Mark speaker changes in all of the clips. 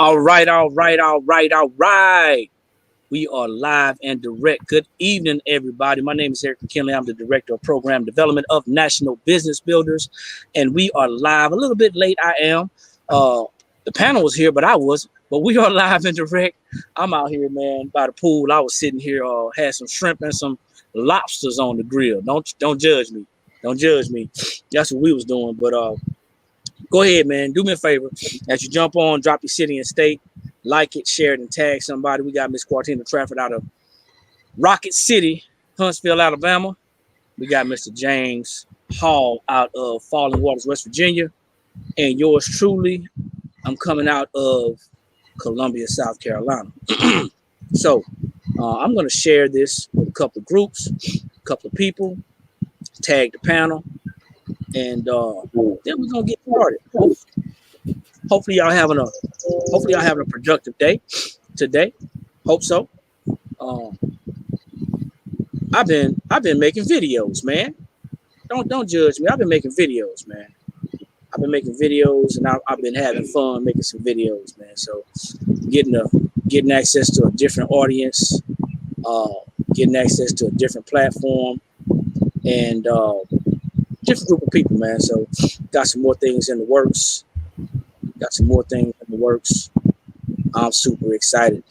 Speaker 1: All right, all right, all right, all right. We are live and direct. Good evening, everybody. My name is Eric McKinley. I'm the Director of Program Development of National Business Builders, and we are live. A little bit late, I am. The panel was here, but I wasn't. But we are live and direct. I'm out here, man, by the pool. I was sitting here, had some shrimp and some lobsters on the grill. Don't judge me. Don't judge me. That's what we was doing. But go ahead, man. Do me a favor. As you jump on, drop your city and state. Like it, share it, and tag somebody. We got Miss Quartina Trafford out of Rocket City, Huntsville, Alabama. We got Mr. James Hall out of Falling Waters, West Virginia. And yours truly, I'm coming out of Columbia, South Carolina. So I'm going to share this with a couple of groups, a couple of people, tag the panel, and then we're going to get started. Hopefully y'all having a productive day today. Hope so. I've been making videos, man. Don't judge me. I've been making videos, man. I've been making videos, and I've been having fun making some videos, man. So getting access to a different audience, getting access to a different platform, and different group of people, man. So got some more things in the works. I'm super excited.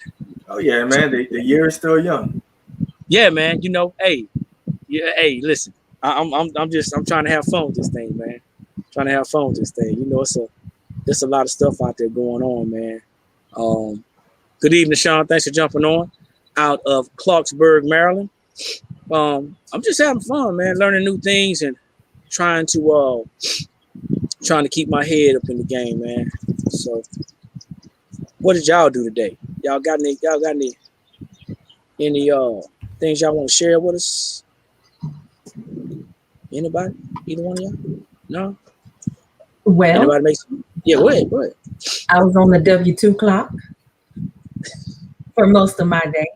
Speaker 2: Oh yeah, man. The year is still young.
Speaker 1: Yeah, man. Hey, listen. I'm trying to have fun with this thing, man. There's a lot of stuff out there going on, man. Good evening, Sean. Thanks for jumping on out of Clarksburg, Maryland. I'm just having fun, man, learning new things and trying to keep my head up in the game, man. So what did y'all do today? Y'all got any things y'all want to share with us? Anybody? Either one of y'all? No?
Speaker 3: Well,
Speaker 1: anybody make some? Yeah, go ahead.
Speaker 3: I was on the W2 clock for most of my day.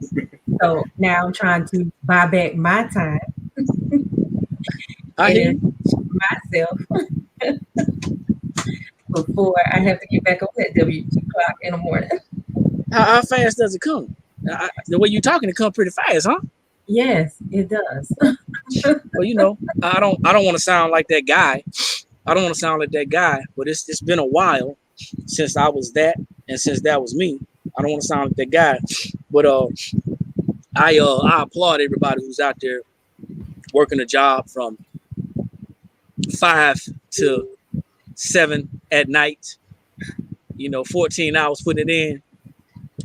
Speaker 3: So now I'm trying to buy back my time.
Speaker 1: I hear
Speaker 3: myself before I have to get back on that W2 clock in the morning.
Speaker 1: How fast does it come? The way you're talking, it comes pretty fast, huh?
Speaker 3: Yes, it does.
Speaker 1: Well, I don't want to sound like that guy. But it's been a while since I was that, and since that was me. I don't want to sound like that guy. But I applaud everybody who's out there working a job from 5 to 7 at night. 14 hours putting it in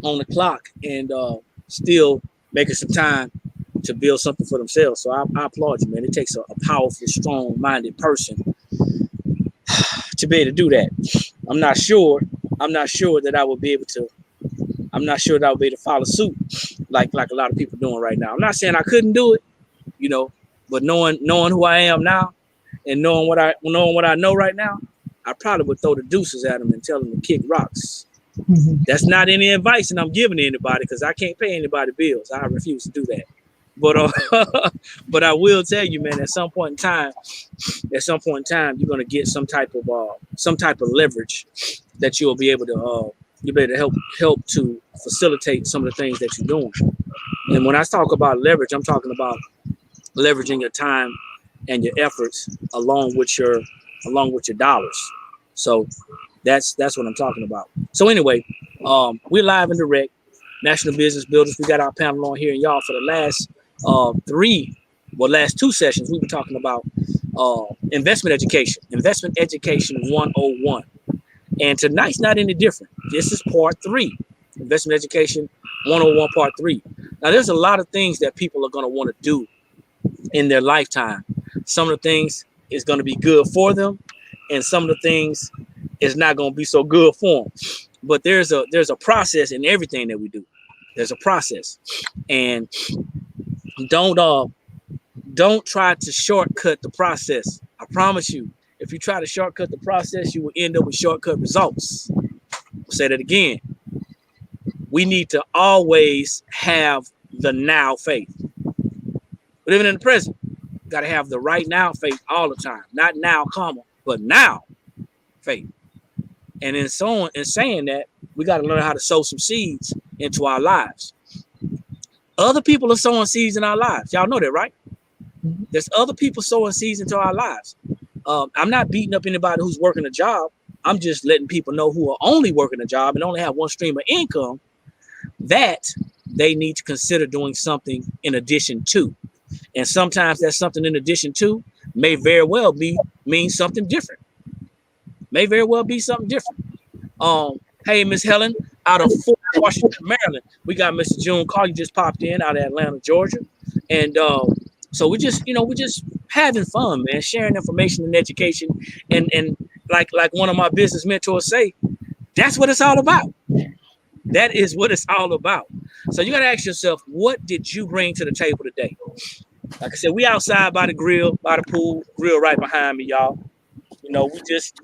Speaker 1: on the clock and still making some time to build something for themselves. So I applaud you, man. It takes a powerful, strong-minded person to be able to do that. I'm not sure that I would be able to. I'm not sure that I would be able to follow suit like a lot of people doing right now. I'm not saying I couldn't do it, but knowing who I am now and knowing what I know right now, I probably would throw the deuces at them and tell them to kick rocks. Mm-hmm. That's not any advice that I'm giving to anybody because I can't pay anybody bills. I refuse to do that. But I will tell you, man, at some point in time, you're gonna get some type of leverage that you'll be able to help to facilitate some of the things that you're doing. And when I talk about leverage, I'm talking about leveraging your time and your efforts along with your dollars. So that's what I'm talking about. So anyway, we're live and direct, National Business Builders. We got our panel on here, and y'all for the last last 2 sessions, we've been talking about investment education 101. And tonight's not any different. This is part 3, investment education 101, part 3. Now, there's a lot of things that people are going to want to do in their lifetime. Some of the things is going to be good for them, and some of the things is not going to be so good for them. But there's a process in everything that we do. There's a process, and don't try to shortcut the process. I promise you, if you try to shortcut the process, you will end up with shortcut results. I'll say that again. We need to always have the now faith. We're living in the present. Got to have the right now faith all the time. Not now, but now faith. And in saying that, we got to learn how to sow some seeds into our lives. Other people are sowing seeds in our lives. Y'all know that, right? There's other people sowing seeds into our lives. I'm not beating up anybody who's working a job. I'm just letting people know who are only working a job and only have one stream of income that they need to consider doing something in addition to. And sometimes that something in addition to may very well mean something different. May very well be something different. Hey, Miss Helen, out of Fort Washington, Maryland, we got Mr. June Carter just popped in out of Atlanta, Georgia. And so we're just having fun, man, sharing information and education. And like one of my business mentors say, that's what it's all about. That is what it's all about. So you got to ask yourself, what did you bring to the table today? Like I said, we outside by the grill, by the pool, grill right behind me, y'all. We just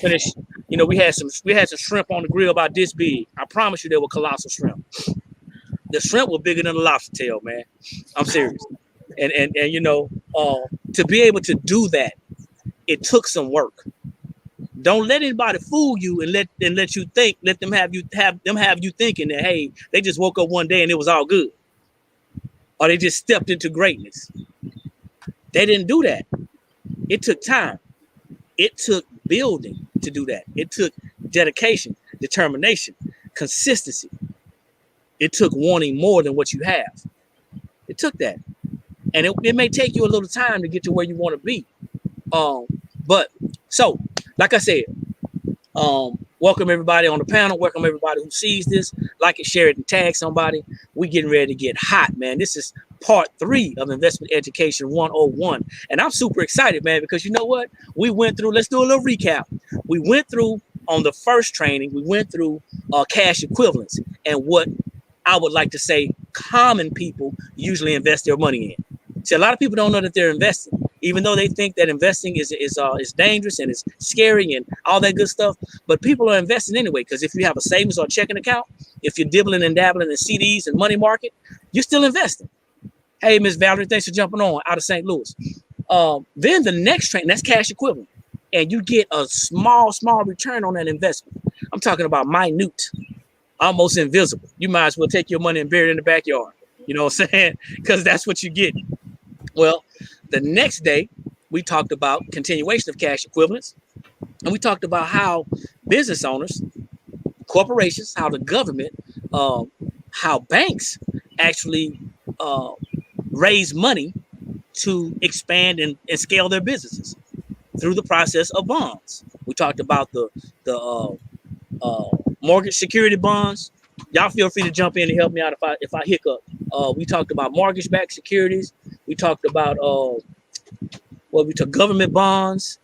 Speaker 1: finished. We had some shrimp on the grill about this big. I promise you, they were colossal shrimp. The shrimp were bigger than a lobster tail, man. I'm serious. And to be able to do that, it took some work. Don't let anybody fool you and let them have you thinking that, hey, they just woke up one day and it was all good, or they just stepped into greatness. They didn't do that. It took time. It took building to do that. It took dedication, determination, consistency. It took wanting more than what you have. It took that. And it may take you a little time to get to where you want to be. But so, like I said, welcome everybody on the panel. Welcome everybody who sees this. Like it, share it, and tag somebody. We getting ready to get hot, man. This is part 3 of Investment Education 101. And I'm super excited, man, because you know what? We went through, let's do a little recap. We went through on the first training, we went through cash equivalents and what I would like to say common people usually invest their money in. See, a lot of people don't know that they're investing, even though they think that investing is dangerous and it's scary and all that good stuff. But people are investing anyway, because if you have a savings or a checking account, if you're dibbling and dabbling in CDs and money market, you're still investing. Hey, Miss Valerie, thanks for jumping on out of St. Louis. Then the next training, that's cash equivalent. And you get a small return on that investment. I'm talking about minute, almost invisible. You might as well take your money and bury it in the backyard. You know what I'm saying? Because that's what you get. Well, the next day, we talked about continuation of cash equivalents. And we talked about how business owners, corporations, how the government, how banks actually raise money to expand and scale their businesses through the process of bonds. We talked about the mortgage security bonds. Y'all feel free to jump in and help me out if I hiccup. We talked about mortgage-backed securities. We talked about we took government bonds.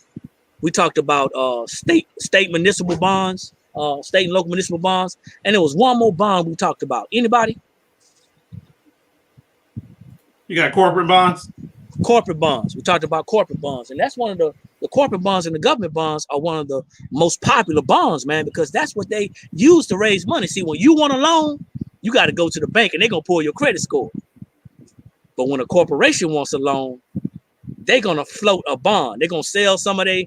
Speaker 1: We talked about state municipal bonds, state and local municipal bonds, and there was one more bond we talked about. Anybody?
Speaker 4: You got corporate bonds?
Speaker 1: Corporate bonds. We talked about corporate bonds, and that's one of the corporate bonds and the government bonds are one of the most popular bonds, man, because that's what they use to raise money. See, when you want a loan, you got to go to the bank and they're going to pull your credit score. But when a corporation wants a loan, they're going to float a bond. They're going to sell some of their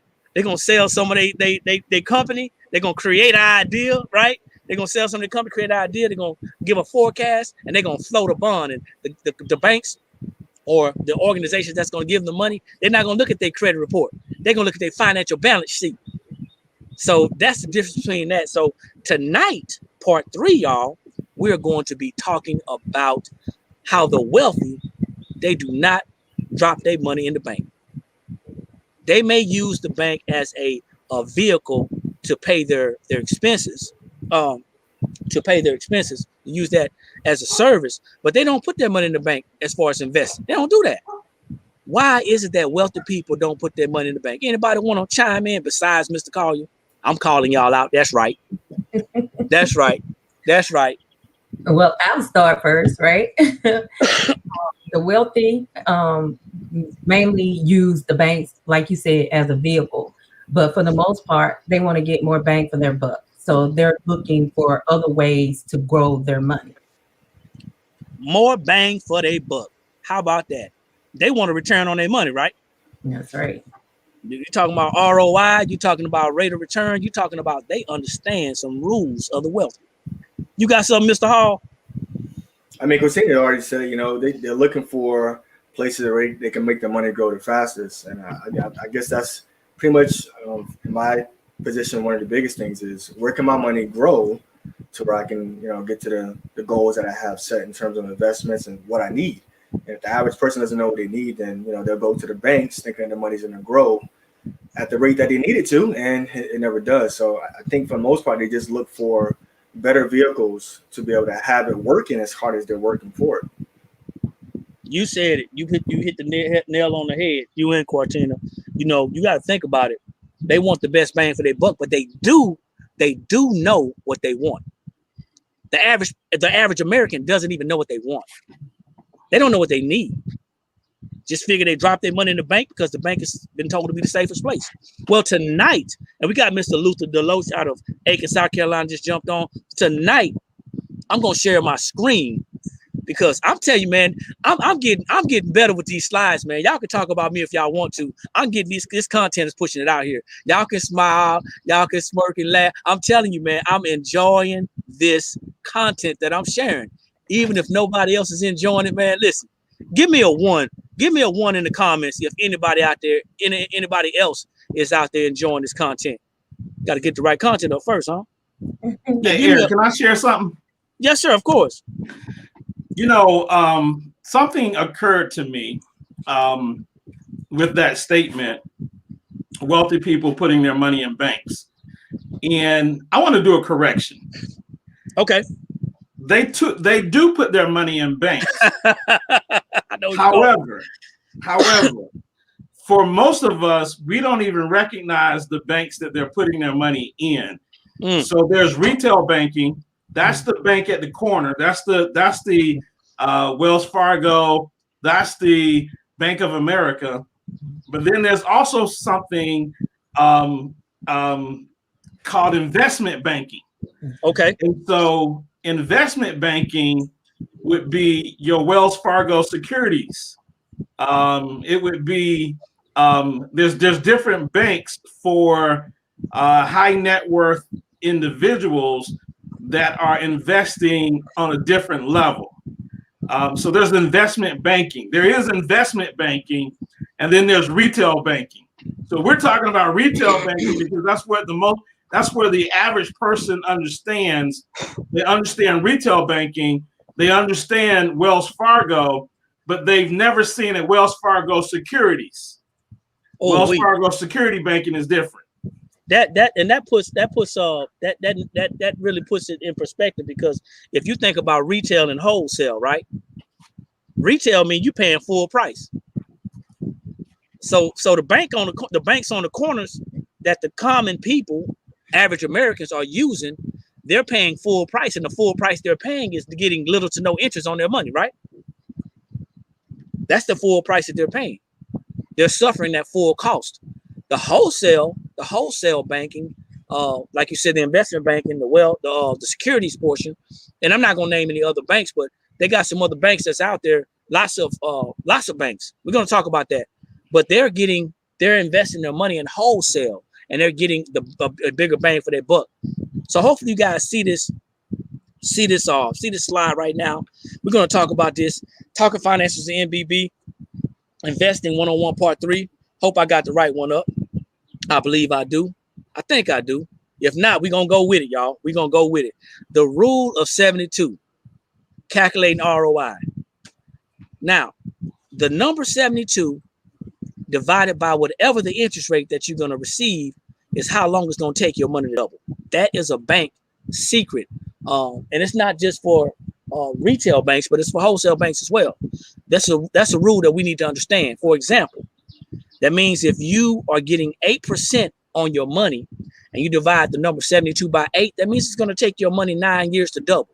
Speaker 1: company. They're going to create an idea, right? They're going to sell some of their company, create an idea. They're going to give a forecast, and they're going to float a bond. And the banks or the organizations that's going to give them the money, they're not going to look at their credit report. They're going to look at their financial balance sheet. So that's the difference between that. So tonight, part 3, y'all, we're going to be talking about how the wealthy, they do not drop their money in the bank. They may use the bank as a vehicle to pay their expenses, use that as a service, but they don't put their money in the bank as far as investing. They don't do that. Why is it that wealthy people don't put their money in the bank? Anybody want to chime in besides Mr. Collier? I'm calling y'all out. That's right. That's right. That's right.
Speaker 3: Well, I'll start first, right? The wealthy mainly use the banks, like you said, as a vehicle. But for the most part, they want to get more bang for their buck. So they're looking for other ways to grow their money.
Speaker 1: More bang for their buck. How about that? They want to return on their money, right?
Speaker 3: That's right.
Speaker 1: You're talking about ROI, you're talking about rate of return, you're talking about they understand some rules of the wealth. You got something, Mr. Hall?
Speaker 2: I mean, Christina already said, they're looking for places where they can make their money grow the fastest. And I guess that's pretty much, in my position, one of the biggest things is where can my money grow to where I can, get to the goals that I have set in terms of investments and what I need. And if the average person doesn't know what they need, then, they'll go to the banks thinking the money's going to grow at the rate that they need it to, and it never does. So I think for the most part, they just look for better vehicles to be able to have it working as hard as they're working for it.
Speaker 1: You said it. You hit the nail on the head. You and Quartina. You got to think about it. They want the best bang for their buck, but they do know what they want. The average American doesn't even know what they want. They don't know what they need. Just figure they drop their money in the bank because the bank has been told to be the safest place. Well, tonight, and we got Mr. Luther Deloach out of Aiken, South Carolina, just jumped on. Tonight, I'm gonna share my screen because I'm telling you, man, I'm getting better with these slides, man. Y'all can talk about me if y'all want to. I'm getting this content is pushing it out here. Y'all can smile, y'all can smirk and laugh. I'm telling you, man, I'm enjoying this content that I'm sharing. Even if nobody else is enjoying it, man, listen, give me a 1. Give me a 1 in the comments if anybody out there, anybody else is out there enjoying this content. Got to get the right content up first, huh?
Speaker 4: Hey, Eric, can I share something?
Speaker 1: Yes, sir, of course.
Speaker 4: Something occurred to me with that statement, wealthy people putting their money in banks. And I want to do a correction.
Speaker 1: Okay.
Speaker 4: They do put their money in banks. However, for most of us, we don't even recognize the banks that they're putting their money in. So there's retail banking. That's the bank at the corner. That's the Wells Fargo. That's the Bank of America. But then there's also something called investment banking.
Speaker 1: Okay.
Speaker 4: And so investment banking would be your Wells Fargo securities. It would be there's different banks for high net worth individuals that are investing on a different level. So there's investment banking. There is investment banking, and then there's retail banking. So we're talking about retail banking because that's where the average person understands. They understand retail banking. They understand Wells Fargo, but they've never seen a Wells Fargo securities. Wells Fargo security banking is different.
Speaker 1: That really puts it in perspective, because if you think about retail and wholesale, right? Retail means you paying full price. So the banks on the corners that the common people, average Americans, are using, they're paying full price, and the full price they're paying is getting little to no interest on their money, right? That's the full price that they're paying. They're suffering that full cost. The wholesale banking, like you said, the investment banking, the securities portion, and I'm not gonna name any other banks, but they got some other banks that's out there. Lots of banks. We're gonna talk about that, but they're investing their money in wholesale, and they're getting a bigger bang for their buck. So hopefully you guys see this slide right now. We're gonna talk about this. Talking Finances in NBB, Investing 101 Part 3. Hope I got the right one up. I believe I do. I think I do. If not, we're going to go with it, y'all. We're going to go with it. The rule of 72. Calculating ROI. Now, the number 72 divided by whatever the interest rate that you're going to receive is how long it's going to take your money to double. That is a bank secret. And it's not just for retail banks, but it's for wholesale banks as well. That's a rule that we need to understand. For example, that means if you are getting 8% on your money and you divide the number 72 by 8, that means it's going to take your money 9 years to double.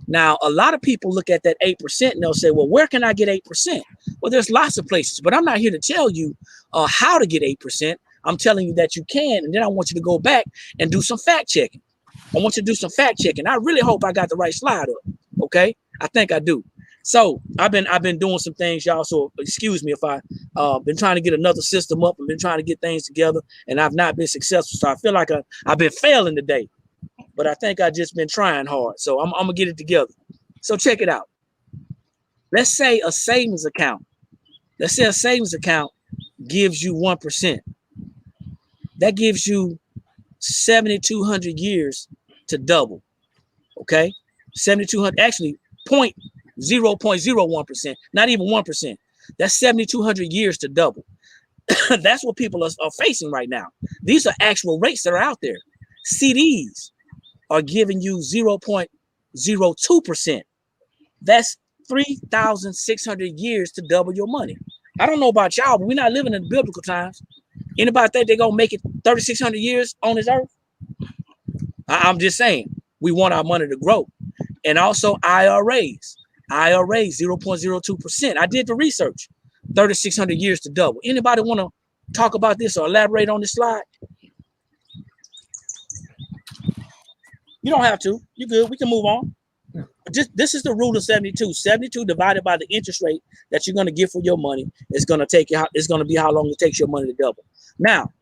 Speaker 1: Now, a lot of people look at that 8% and they'll say, well, where can I get 8%? Well, there's lots of places, but I'm not here to tell you how to get 8%. I'm telling you that you can, and then I want you to go back and do some fact checking. I want you to do some fact checking. I really hope I got the right slide up, okay? I think I do. So I've been doing some things, y'all. So excuse me if I been trying to get another system up and been trying to get things together, and I've not been successful. So I feel like I've been failing today, but I think I just been trying hard. So I'm gonna get it together. So check it out. Let's say a savings account. Let's say a savings account gives you 1%. That gives you 7,200 years to double. Okay, 7,200 actually 0.01%, not even 1%. That's 7,200 years to double. That's what people are facing right now. These are actual rates that are out there. CDs are giving you 0.02%. That's 3,600 years to double your money. I don't know about y'all, but we're not living in biblical times. Anybody think they're gonna make it 3,600 years on this earth? I'm just saying, we want our money to grow. And also IRAs, 0.02%. I did the research, 3,600 years to double. Anybody want to talk about this or elaborate on this slide? You don't have to. You're good. We can move on. This is the rule of 72. 72 divided by the interest rate that you're going to get for your money is going to take you. It's going to be how long it takes your money to double. Now,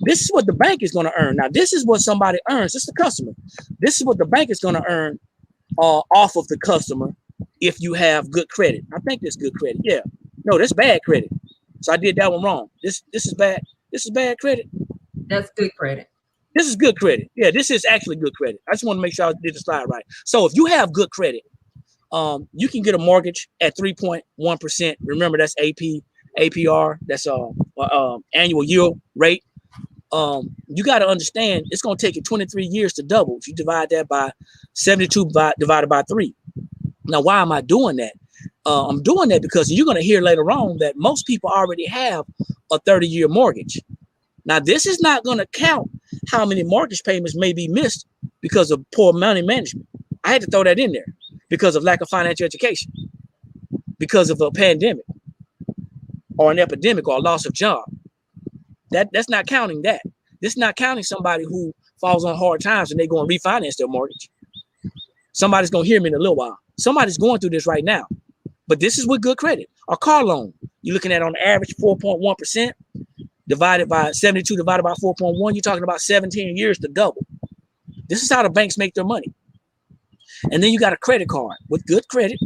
Speaker 1: this is what the bank is going to earn. Now, this is what somebody earns. It's the customer. This is what the bank is going to earn off of the customer if you have good credit. I think that's good credit. Yeah. No, that's bad credit. So I did that one wrong. This is bad. This is bad credit.
Speaker 3: That's good credit.
Speaker 1: This is good credit. Yeah, this is actually good credit. I just want to make sure I did the slide right. So if you have good credit, you can get a mortgage at 3.1%. Remember, that's APR. That's annual yield rate. You got to understand it's going to take you 23 years to double. If you divide that by 72 divided by 3. Now, why am I doing that? I'm doing that because you're going to hear later on that most people already have a 30-year mortgage. Now, this is not going to count how many mortgage payments may be missed because of poor money management. I had to throw that in there because of lack of financial education, because of a pandemic or an epidemic or a loss of job. That's not counting that. This is not counting somebody who falls on hard times and they're going to refinance their mortgage. Somebody's going to hear me in a little while. Somebody's going through this right now. But this is with good credit. A car loan, you're looking at on average 4.1%. divided by 72 divided by 4.1, you're talking about 17 years to double. This is how the banks make their money. And then you got a credit card with good credit,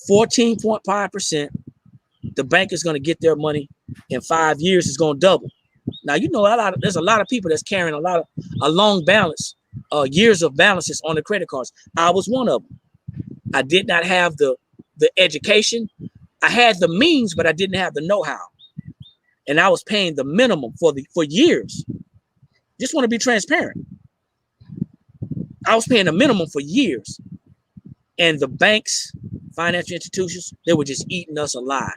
Speaker 1: 14.5%. The bank is going to get their money in 5 years. It's going to double. Now, you know, there's a lot of people that's carrying a long balance, years of balances on the credit cards. I was one of them. I did not have the education. I had the means, but I didn't have the know-how. And I was paying the minimum for years. Just want to be transparent. I was paying the minimum for years. And the banks, financial institutions, they were just eating us alive.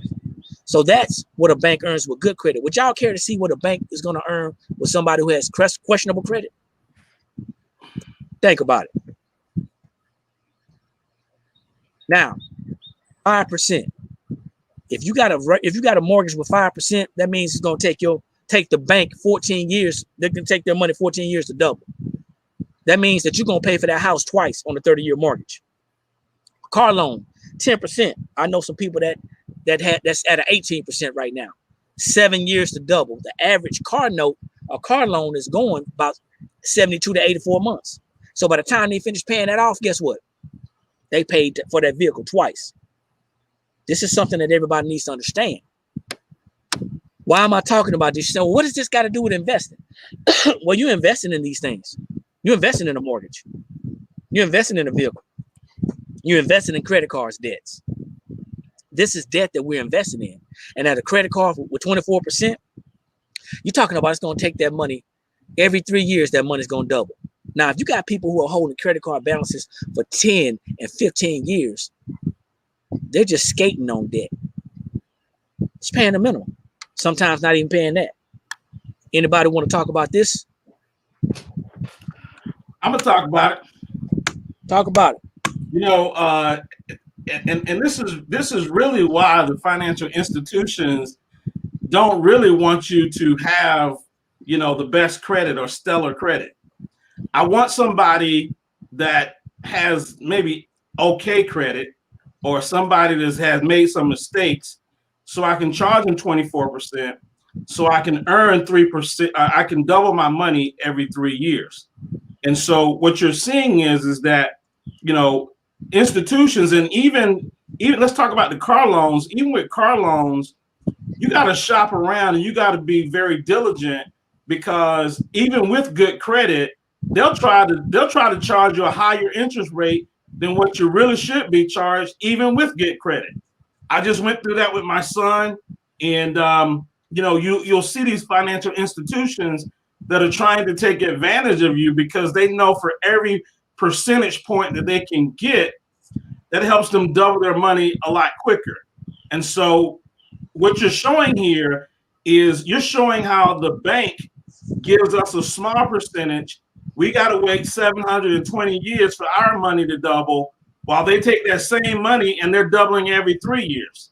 Speaker 1: So that's what a bank earns with good credit. Would y'all care to see what a bank is going to earn with somebody who has questionable credit? Think about it. Now, 5%. If you got a mortgage with 5%, that means it's going to take the bank 14 years. They can take their money 14 years to double. That means that you're going to pay for that house twice on a 30-year mortgage. Car loan, 10%. I know some people that's at an 18% right now. 7 years to double. The average car loan is going about 72 to 84 months. So by the time they finish paying that off, guess what? They paid for that vehicle twice. This is something that everybody needs to understand. Why am I talking about this? So what does this got to do with investing? Well, you're investing in these things. You're investing in a mortgage. You're investing in a vehicle. You're investing in credit cards, debts. This is debt that we're investing in. And at a credit card with 24%, you're talking about it's going to take that money every 3 years, that money's going to double. Now, if you got people who are holding credit card balances for 10 and 15 years, they're just skating on debt. It's paying the minimum. Sometimes not even paying that. Anybody want to talk about this?
Speaker 4: I'm gonna talk about it.
Speaker 1: Talk about it.
Speaker 4: You know, and this is really why the financial institutions don't really want you to have, you know, the best credit or stellar credit. I want somebody that has maybe okay credit, or somebody that has made some mistakes, so I can charge them 24%, so I can earn 3%. I can double my money every 3 years. And so what you're seeing is that, you know, institutions, and even let's talk about the car loans. Even with car loans, you got to shop around and you got to be very diligent, because even with good credit, they'll try to charge you a higher interest rate than what you really should be charged, even with good credit. I just went through that with my son, and you know, you'll see these financial institutions that are trying to take advantage of you, because they know for every percentage point that they can get, that helps them double their money a lot quicker. And so what you're showing here is you're showing how the bank gives us a small percentage. We got to wait 720 years for our money to double, while they take that same money and they're doubling every 3 years.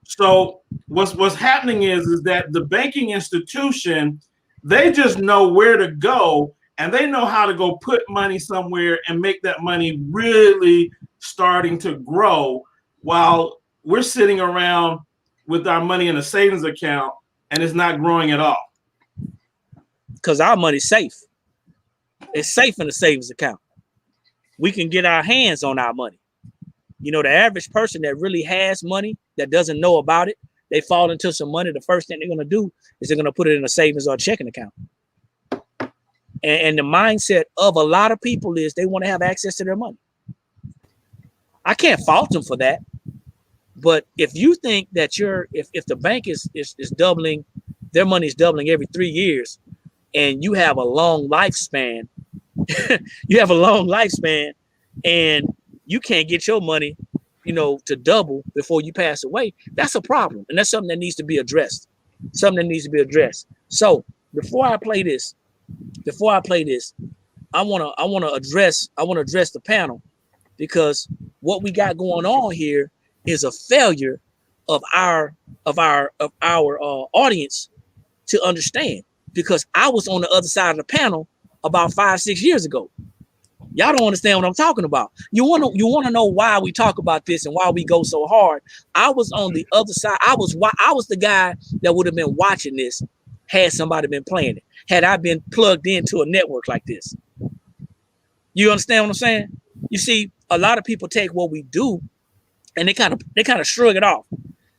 Speaker 4: So what's happening is that the banking institution, they just know where to go, and they know how to go put money somewhere and make that money really starting to grow, while we're sitting around with our money in a savings account and it's not growing at all.
Speaker 1: Because our money's safe. It's safe in the savings account. We can get our hands on our money. You know, the average person that really has money that doesn't know about it, they fall into some money. The first thing they're going to do is they're going to put it in a savings or a checking account. And the mindset of a lot of people is they want to have access to their money. I can't fault them for that. But if you think that if the bank is doubling, their money is doubling every 3 years, and you have a long lifespan, and you can't get your money, you know, to double before you pass away, that's a problem. And that's something that needs to be addressed. So before I play this, I want to address the panel, because what we got going on here is a failure of our audience to understand, because I was on the other side of the panel about 5-6 years ago. Y'all don't understand what I'm talking about. You want to know why we talk about this and why we go so hard. I was on the other side. I was the guy that would have been watching this had somebody been playing it. Had I been plugged into a network like this. You understand what I'm saying? You see, a lot of people take what we do and they kind of shrug it off.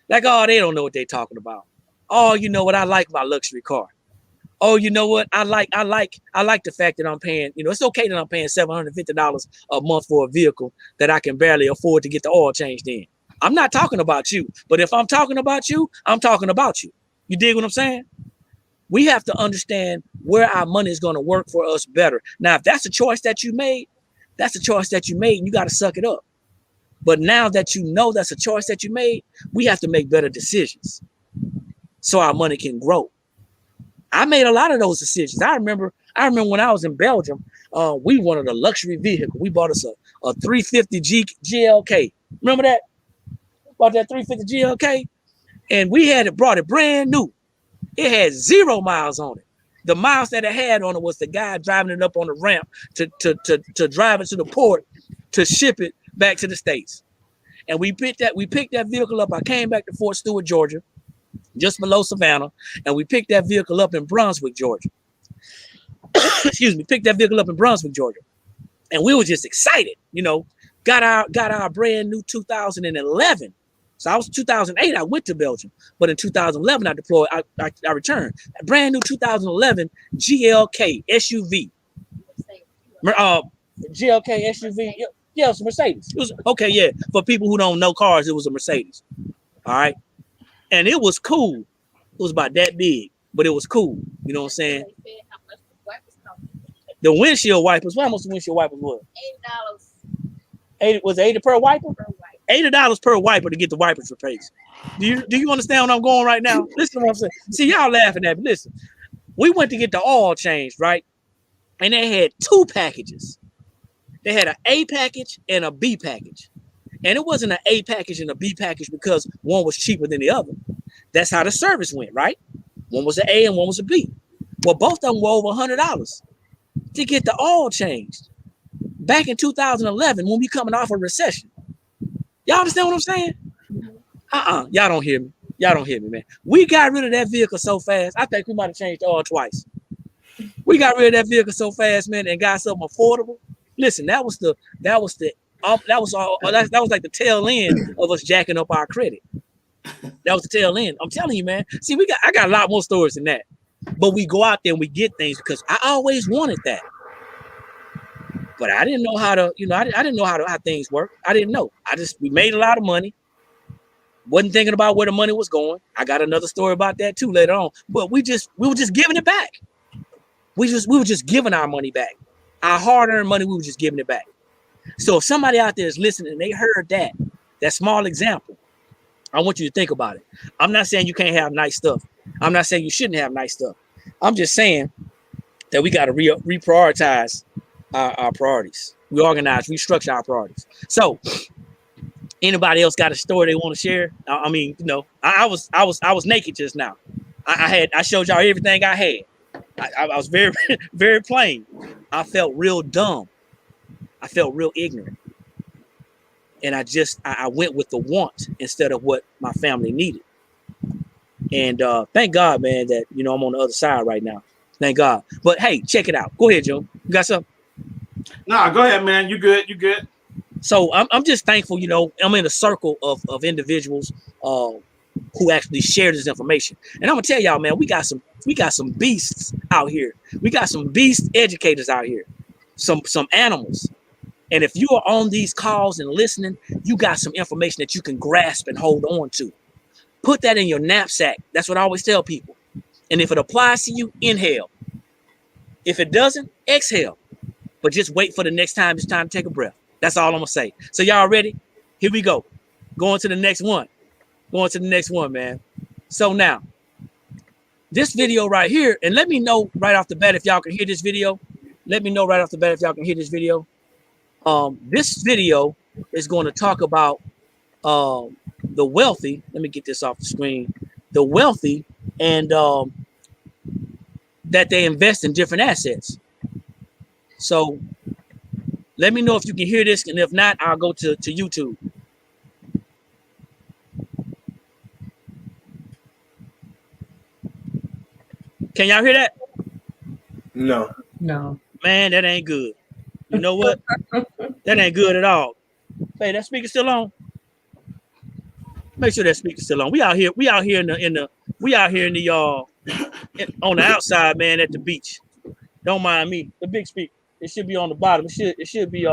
Speaker 1: Like, oh, they don't know what they're talking about. Oh, you know what? I like my luxury car. Oh, you know what? I like the fact that I'm paying, you know, it's okay that I'm paying $750 a month for a vehicle that I can barely afford to get the oil changed in. I'm not talking about you, but if I'm talking about you, I'm talking about you. You dig what I'm saying? We have to understand where our money is going to work for us better. Now, if that's a choice that you made, that's a choice that you made, and you got to suck it up. But now that you know that's a choice that you made, we have to make better decisions so our money can grow. I made a lot of those decisions. I remember when I was in Belgium, we wanted a luxury vehicle. We bought us a 350 GLK. Remember that? Bought that 350 GLK, and we brought it brand new. It had 0 miles on it. The miles that it had on it was the guy driving it up on the ramp to drive it to the port to ship it back to the States. And we picked that vehicle up. I came back to Fort Stewart, Georgia, just below Savannah, and we picked that vehicle up in Brunswick, Georgia. Excuse me, picked that vehicle up in Brunswick, Georgia. And we were just excited, you know, got our brand new 2011. So I was 2008, I went to Belgium, but in 2011, I deployed, I returned. A brand new 2011 GLK SUV. GLK SUV, yeah, it's a Mercedes. It was, okay, yeah, for people who don't know cars, it was a Mercedes, all right? And it was cool. It was about that big, but it was cool, you know what I'm saying? The windshield wipers, how much the windshield wipers was? $80. Was it $80 per wiper? $80 per wiper to get the wipers replaced. Do you understand what I'm going right now? Listen to what I'm saying. See, y'all laughing at me. Listen, we went to get the oil changed, right? And they had 2 packages. They had an A package and a B package. And it wasn't an A package and a B package because one was cheaper than the other. That's how the service went, right? One was an A and one was a B. Well, both of them were over $100 to get the oil changed. Back in 2011, when we coming off a recession. Y'all understand what I'm saying? Y'all don't hear me. Y'all don't hear me, man. We got rid of that vehicle so fast. I think we might have changed the oil twice. We got rid of that vehicle so fast, man, and got something affordable. Listen, that was like the tail end of us jacking up our credit. That was the tail end. I'm telling you, man. See, I got a lot more stories than that. But we go out there and we get things because I always wanted that. But I didn't know how to, I didn't know how things work. I didn't know. We made a lot of money. Wasn't thinking about where the money was going. I got another story about that too later on. But we were just giving it back. We were just giving our money back. Our hard-earned money, we were just giving it back. So if somebody out there is listening and they heard that small example, I want you to think about it. I'm not saying you can't have nice stuff. I'm not saying you shouldn't have nice stuff. I'm just saying that we got to reprioritize our priorities. Restructure our priorities. So anybody else got a story they want to share? I mean, I was naked just now. I showed y'all everything I had. I was very, very plain. I felt real dumb. I felt real ignorant. And I went with the want instead of what my family needed. And thank God, man, that, I'm on the other side right now. Thank God. But hey, check it out. Go ahead, Joe. You got something?
Speaker 4: Nah, go ahead, man. You good.
Speaker 1: So I'm just thankful, I'm in a circle of individuals who actually share this information. And I'm gonna tell y'all, man, we got some beasts out here. We got some beast educators out here, some animals. And if you are on these calls and listening, you got some information that you can grasp and hold on to. Put that in your knapsack. That's what I always tell people. And if it applies to you, inhale. If it doesn't, exhale. But just wait for the next time it's time to take a breath. That's all I'm gonna say. So y'all ready? Here we go. Going to the next one. Man. So now, this video right here, and let me know right off the bat if y'all can hear this video. This video is going to talk about the wealthy. Let me get this off the screen. The wealthy and that they invest in different assets. So let me know if you can hear this, and if not, I'll go to YouTube. Can y'all hear that?
Speaker 2: No.
Speaker 1: Man, that ain't good. You know what? That ain't good at all. Hey, that speaker still on? Make sure that speaker's still on. We out here in the on the outside, man, at the beach. Don't mind me. The big speaker. It should be on the bottom. It should be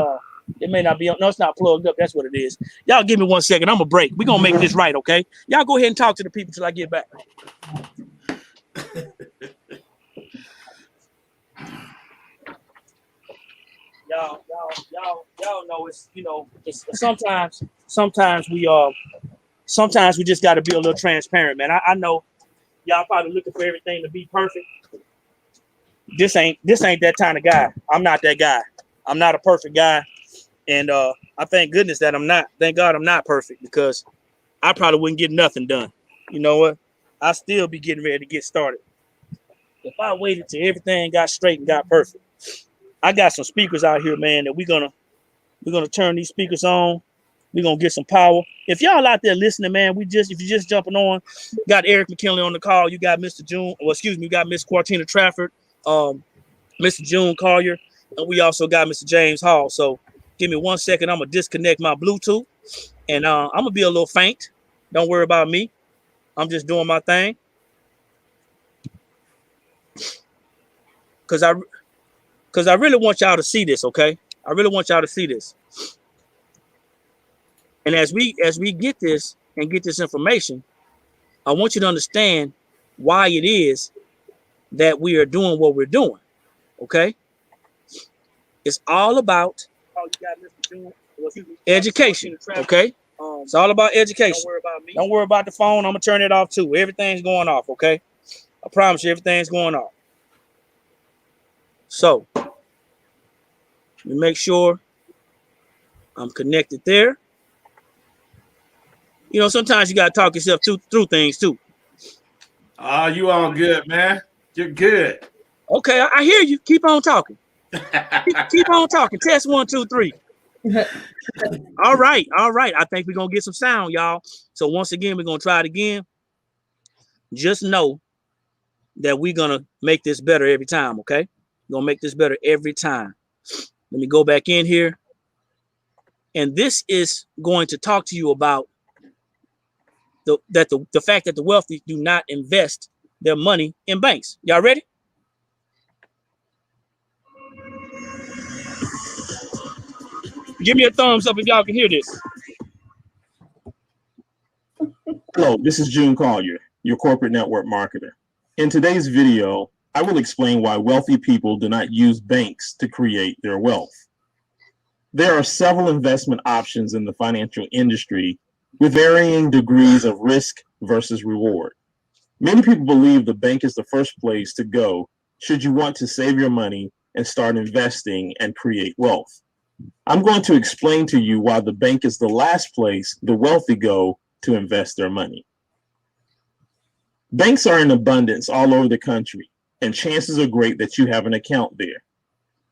Speaker 1: it may not be on. No, it's not plugged up. That's what it is. Y'all give me 1 second. I'm gonna break. We're gonna make this right, okay? Y'all go ahead and talk to the people till I get back. Y'all know it's it's sometimes we just got to be a little transparent, man. I know y'all probably looking for everything to be perfect. This ain't that kind of guy. I'm not that guy. I'm not a perfect guy, and I thank goodness that I'm not. Thank God I'm not perfect, because I probably wouldn't get nothing done. You know what? I still be getting ready to get started. If I waited till everything got straight and got perfect. I got some speakers out here, man, that we're gonna turn these speakers on. We're gonna get some power. If y'all out there listening, man, if you're just jumping on, got Eric McKinley on the call. You got Mr. June, you got Miss Quartina Trafford, Mr. June Collier, and we also got Mr. James Hall. So give me 1 second. I'm gonna disconnect my Bluetooth, and I'm gonna be a little faint. Don't worry about me. I'm just doing my thing. Cause I really want y'all to see this, okay? I really want y'all to see this. And as we get this and get this information, I want you to understand why it is that we are doing what we're doing, okay? It's all about education, okay? It's all about education. Don't worry about me. Don't worry about the phone. I'm gonna turn it off too. Everything's going off, okay? I promise you, everything's going off. So, let me make sure I'm connected there. Sometimes you gotta talk yourself through things too.
Speaker 4: You all good, man. You're good.
Speaker 1: Okay, I hear you. Keep on talking. Keep on talking. Test 1, 2, 3. All right. I think we're gonna get some sound, y'all. So once again, we're gonna try it again. Just know that we're gonna make this better every time, okay? We're gonna make this better every time. Let me go back in here. And this is going to talk to you about the fact that the wealthy do not invest their money in banks. Y'all ready? Give me a thumbs up if y'all can hear this.
Speaker 5: Hello, this is June Collier, your corporate network marketer. In today's video, I will explain why wealthy people do not use banks to create their wealth. There are several investment options in the financial industry with varying degrees of risk versus reward. Many people believe the bank is the first place to go should you want to save your money and start investing and create wealth. I'm going to explain to you why the bank is the last place the wealthy go to invest their money. Banks are in abundance all over the country, and chances are great that you have an account there.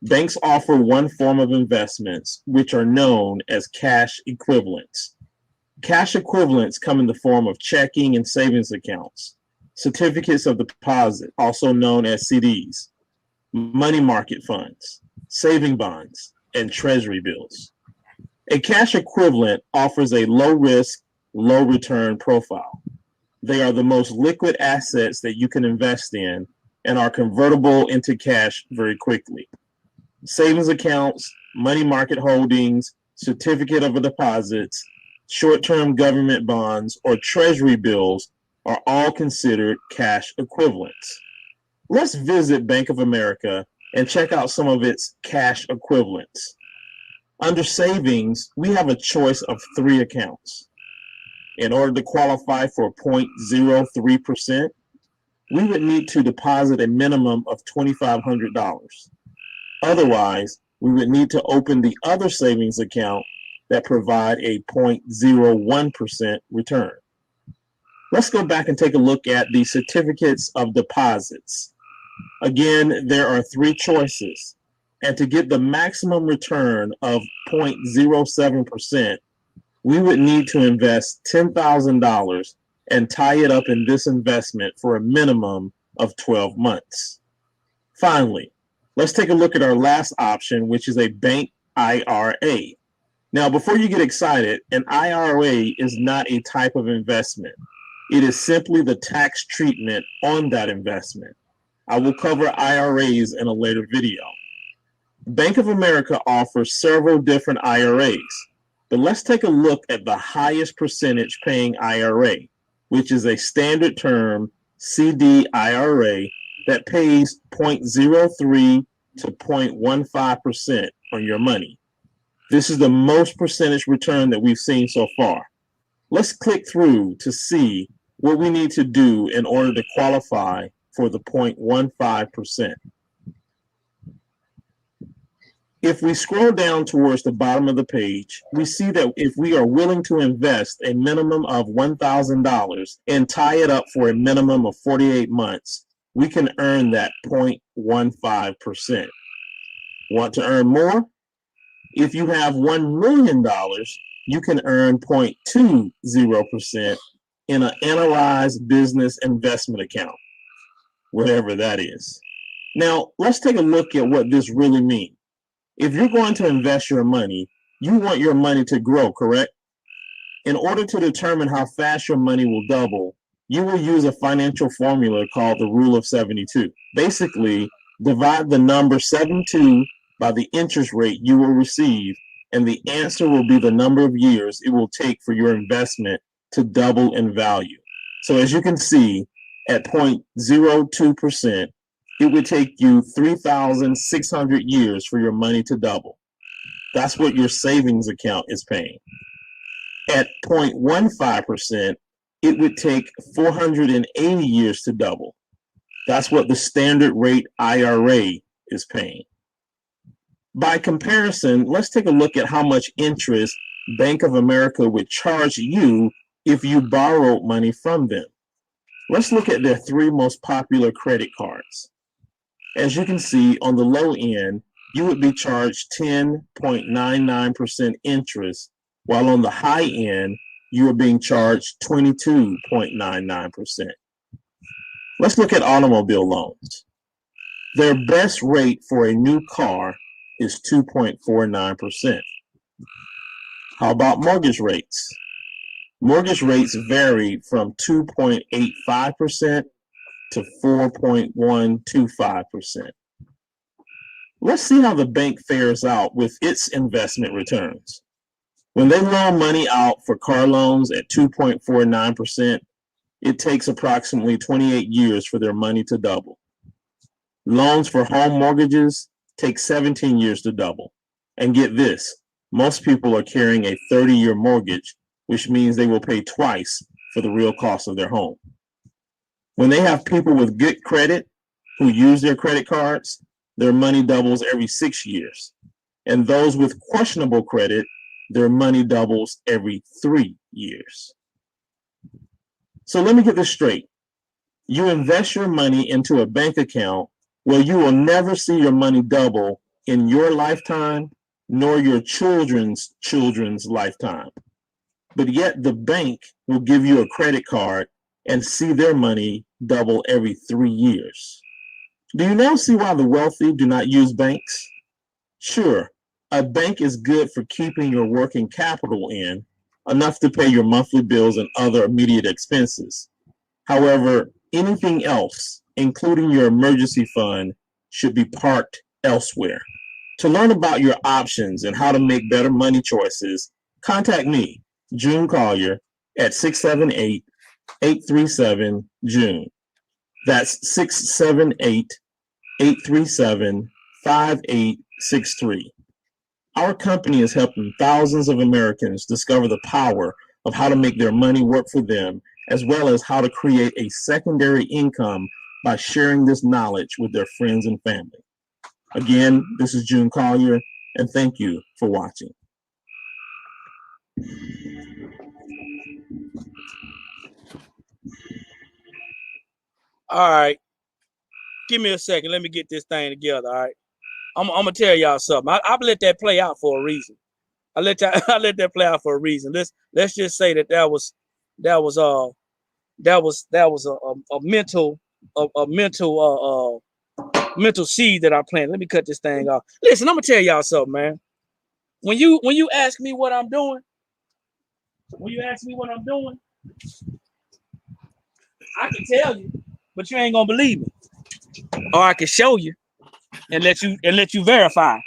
Speaker 5: Banks offer one form of investments, which are known as cash equivalents. Cash equivalents come in the form of checking and savings accounts, certificates of deposit, also known as CDs, money market funds, saving bonds, and treasury bills. A cash equivalent offers a low risk, low return profile. They are the most liquid assets that you can invest in and are convertible into cash very quickly. Savings accounts, money market holdings, certificate of deposits, short-term government bonds, or treasury bills are all considered cash equivalents. Let's visit Bank of America and check out some of its cash equivalents. Under savings, we have a choice of 3 accounts. In order to qualify for 0.03%, we would need to deposit a minimum of $2,500. Otherwise, we would need to open the other savings account that provide a 0.01% return. Let's go back and take a look at the certificates of deposits. Again, there are 3 choices. And to get the maximum return of 0.07%, we would need to invest $10,000 and tie it up in this investment for a minimum of 12 months. Finally, let's take a look at our last option, which is a bank IRA. Now, before you get excited, an IRA is not a type of investment. It is simply the tax treatment on that investment. I will cover IRAs in a later video. Bank of America offers several different IRAs, but let's take a look at the highest percentage paying IRA, which is a standard term CD IRA that pays 0.03 to 0.15% on your money. This is the most percentage return that we've seen so far. Let's click through to see what we need to do in order to qualify for the 0.15%. If we scroll down towards the bottom of the page, we see that if we are willing to invest a minimum of $1,000 and tie it up for a minimum of 48 months, we can earn that 0.15%. Want to earn more? If you have $1 million, you can earn 0.20% in an analyzed business investment account, whatever that is. Now, let's take a look at what this really means. If you're going to invest your money, you want your money to grow, correct? In order to determine how fast your money will double, you will use a financial formula called the rule of 72. Basically, divide the number 72 by the interest rate you will receive, and the answer will be the number of years it will take for your investment to double in value. So as you can see, at 0.02%, it would take you 3,600 years for your money to double. That's what your savings account is paying. At 0.15%, it would take 480 years to double. That's what the standard rate IRA is paying. By comparison, let's take a look at how much interest Bank of America would charge you if you borrowed money from them. Let's look at their 3 most popular credit cards. As you can see, on the low end, you would be charged 10.99% interest, while on the high end, you are being charged 22.99%. Let's look at automobile loans. Their best rate for a new car is 2.49%. How about mortgage rates? Mortgage rates vary from 2.85% to 4.125%. Let's see how the bank fares out with its investment returns. When they loan money out for car loans at 2.49%, it takes approximately 28 years for their money to double. Loans for home mortgages take 17 years to double. And get this, most people are carrying a 30-year mortgage, which means they will pay twice for the real cost of their home. When they have people with good credit who use their credit cards, their money doubles every 6 years. And those with questionable credit, their money doubles every 3 years. So let me get this straight. You invest your money into a bank account where you will never see your money double in your lifetime, nor your children's lifetime. But yet the bank will give you a credit card and see their money double every 3 years. Do you now see why the wealthy do not use banks? Sure, a bank is good for keeping your working capital in, enough to pay your monthly bills and other immediate expenses. However, anything else, including your emergency fund, should be parked elsewhere. To learn about your options and how to make better money choices, contact me, June Collier, at 678-837-JUNE. That's 678-837-5863. Our company is helping thousands of Americans discover the power of how to make their money work for them, as well as how to create a secondary income by sharing this knowledge with their friends and family. Again, this is June Collier, and thank you for watching.
Speaker 1: All right. Give me a second. Let me get this thing together. All right. I'm gonna tell y'all something. I've let that play out for a reason. I let that play out for a reason. Let's just say that was a mental seed that I planted. Let me cut this thing off. Listen, I'm gonna tell y'all something, man. When you ask me what I'm doing, I can tell you, but you ain't gonna believe me. Or I can show you and let you verify.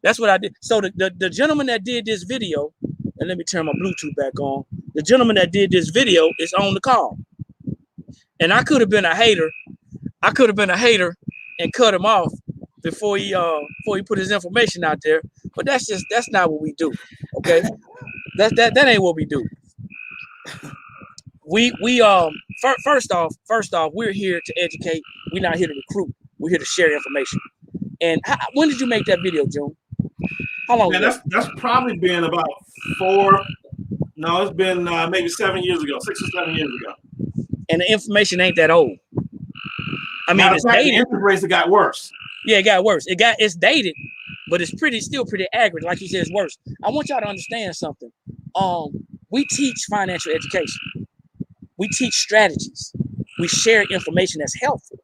Speaker 1: That's what I did. So the gentleman that did this video, and let me turn my Bluetooth back on. The gentleman that did this video is on the call. And I could have been a hater. And cut him off before he put his information out there. But that's not what we do. Okay? That ain't what we do. We first off, we're here to educate. We're not here to recruit. We're here to share information. And when did you make that video, June? How long ago?
Speaker 4: That's probably been about it's been maybe 7 years ago, 6 or 7 years ago.
Speaker 1: And the information ain't that old. I mean, it's dated.
Speaker 4: The interest rates got worse.
Speaker 1: Yeah, it got worse. It's dated, but it's still pretty accurate. Like you said, it's worse. I want y'all to understand something. We teach financial education. We teach strategies. We share information that's helpful.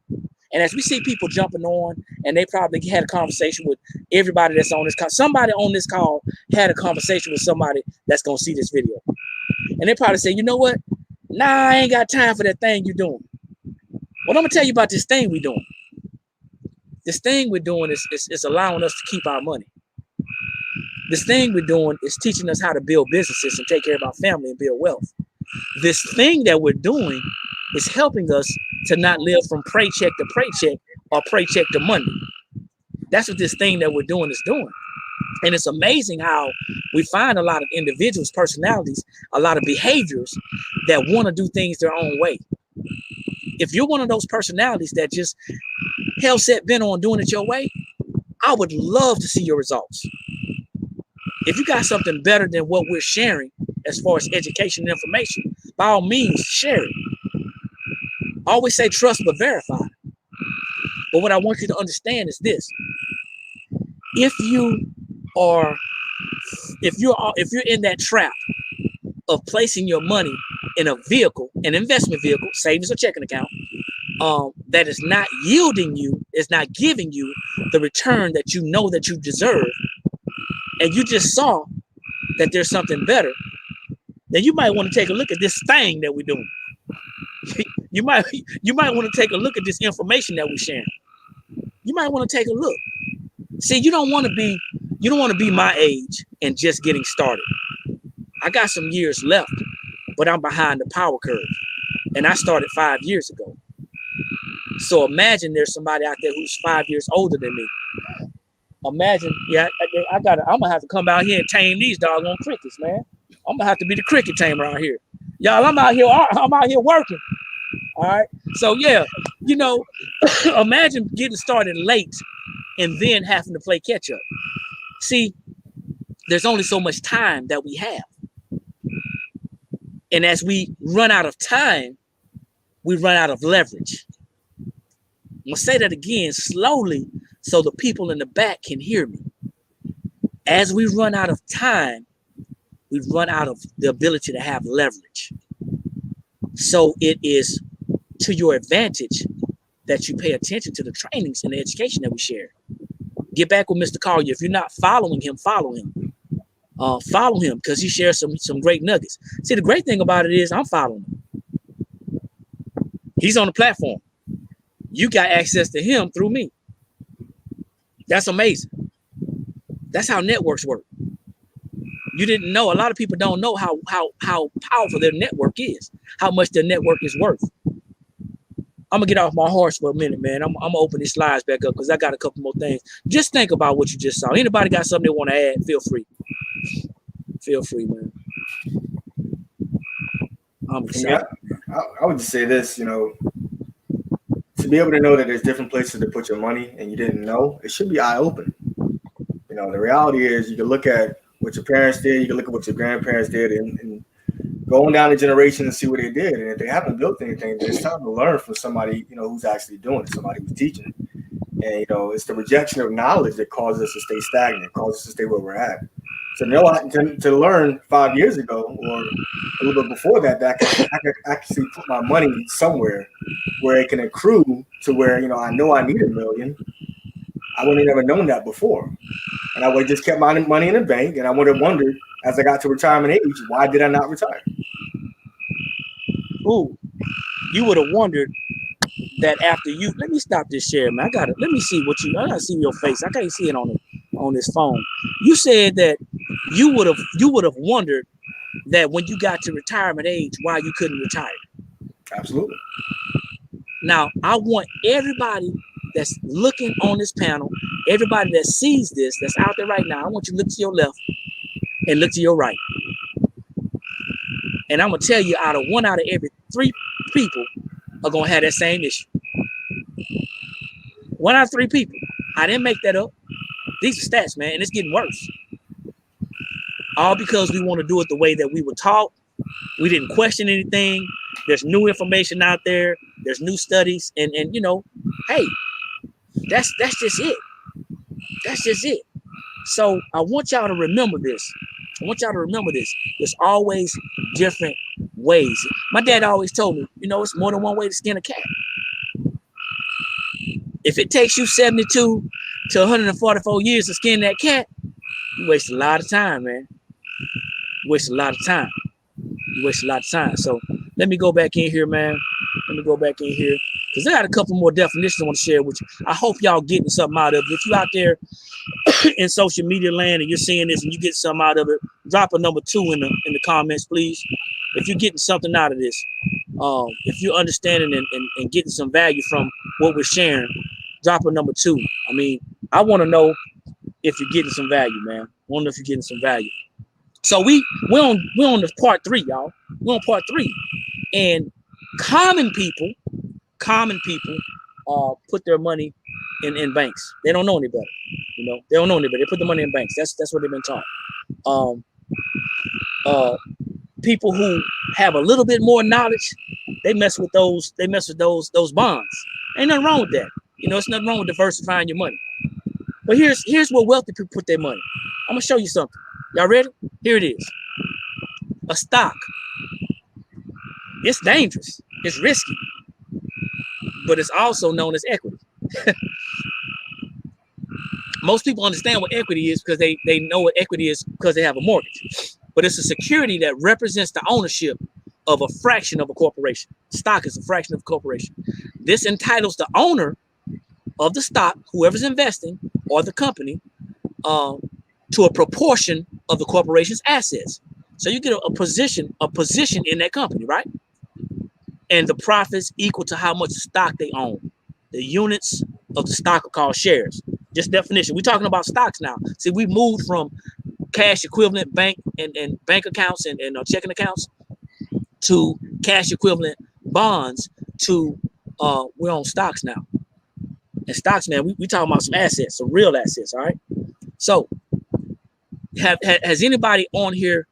Speaker 1: And as we see people jumping on, and they probably had a conversation with everybody that's on this call. Somebody on this call had a conversation with somebody that's going to see this video. And they probably say, you know what? Nah, I ain't got time for that thing you're doing. Well, I'm going to tell you about this thing we're doing. This thing we're doing is allowing us to keep our money. This thing we're doing is teaching us how to build businesses and take care of our family and build wealth. This thing that we're doing is helping us to not live from paycheck to paycheck or paycheck to Monday. That's what this thing that we're doing is doing. And it's amazing how we find a lot of individuals, personalities, a lot of behaviors that want to do things their own way. If you're one of those personalities that just hell set bent on doing it your way, I would love to see your results. If you got something better than what we're sharing as far as education and information, by all means, share it. I always say trust but verify. But what I want you to understand is this. if you're in that trap of placing your money in a vehicle, an investment vehicle, savings or checking account, that is not yielding you, is not giving you the return that you know that you deserve, and you just saw that there's something better, then you might want to take a look at this thing that we're doing. you might want to take a look at this information that we're sharing. You might want to take a look. See, you don't want to be my age and just getting started. I got some years left, but I'm behind the power curve. And I started 5 years ago. So imagine there's somebody out there who's 5 years older than me. Imagine, I'm gonna have to come out here and tame these doggone crickets, man. I'm gonna have to be the cricket tamer out here. Y'all, I'm out here working. All right. So yeah, imagine getting started late and then having to play catch up. See, there's only so much time that we have. And as we run out of time, we run out of leverage. I'm gonna say that again slowly so the people in the back can hear me. As we run out of time, we run out of the ability to have leverage. So it is to your advantage that you pay attention to the trainings and the education that we share. Get back with Mr. Collier. If you're not following him, follow him. Follow him because he shares some great nuggets. See, the great thing about it is I'm following him. He's on the platform. You got access to him through me. That's amazing. That's how networks work. You didn't know. A lot of people don't know how powerful their network is, how much their network is worth. I'm gonna get off my horse for a minute, man. I'm gonna open these slides back up because I got a couple more things. Just think about what you just saw. Anybody got something they want to add? Feel free. Feel free, man. I'm excited.
Speaker 2: Yeah, I would just say this, to be able to know that there's different places to put your money and you didn't know, it should be eye-opening. The reality is you can look at what your parents did, you can look at what your grandparents did, and going down the generation and see what they did. And if they haven't built anything, then it's time to learn from somebody, who's actually doing it, somebody who's teaching it. And, it's the rejection of knowledge that causes us to stay stagnant, causes us to stay where we're at. So to learn 5 years ago or a little bit before that I could actually put my money somewhere where it can accrue to where, I know I need $1 million. I wouldn't have never known that before. And I would have just kept my money in the bank, and I would have wondered as I got to retirement age, why did I not retire?
Speaker 1: Ooh, you would have wondered that after you. Let me stop this share, man. Let me see I gotta see your face. I can't see it on this phone. You said that you would have wondered that when you got to retirement age, why you couldn't retire.
Speaker 2: Absolutely.
Speaker 1: Now, I want everybody that's looking on this panel, everybody that sees this, that's out there right now, I want you to look to your left and look to your right. And I'm going to tell you, one out of every 3 people are going to have that same issue. 1 out of 3 people. I didn't make that up. These are stats, man, and it's getting worse. All because we want to do it the way that we were taught. We didn't question anything. There's new information out there. There's new studies. And hey, that's just it. That's just it. So I want y'all to remember this. There's always different ways. My dad always told me, it's more than one way to skin a cat. If it takes you 72 to 144 years to skin that cat, you waste a lot of time, man. You waste a lot of time. So let me go back in here, man. Because I got a couple more definitions I want to share with you. I hope y'all getting something out of it. If you out there in social media land and you're seeing this and you get something out of it, drop a number 2 in the comments, please. If you're getting something out of this, if you're understanding and getting some value from what we're sharing, drop a number 2. I mean, I want to know if you're getting some value, man. I want to know if you're getting some value. So we're on the part 3, y'all. We're on part 3. And common people put their money in banks. They don't know any better. They don't know any better. They put the money in banks. That's what they've been taught. People who have a little bit more knowledge, they mess with those bonds. Ain't nothing wrong with that. It's nothing wrong with diversifying your money. But here's where wealthy people put their money. I'm gonna show you something. Y'all ready? Here it is. A stock. It's dangerous. It's risky. But it's also known as equity. Most people understand what equity is because they know what equity is because they have a mortgage. But it's a security that represents the ownership of a fraction of a corporation. Stock is a fraction of a corporation. This entitles the owner of the stock, whoever's investing, or the company, to a proportion of the corporation's assets. So you get a position in that company, right? And the profits equal to how much stock they own. The units of the stock are called shares. Just definition. We're talking about stocks now. See, we moved from cash equivalent bank and bank accounts and checking accounts to cash equivalent bonds to we're on stocks now. And stocks, man, we talking about some assets, some real assets, all right? So has anybody on here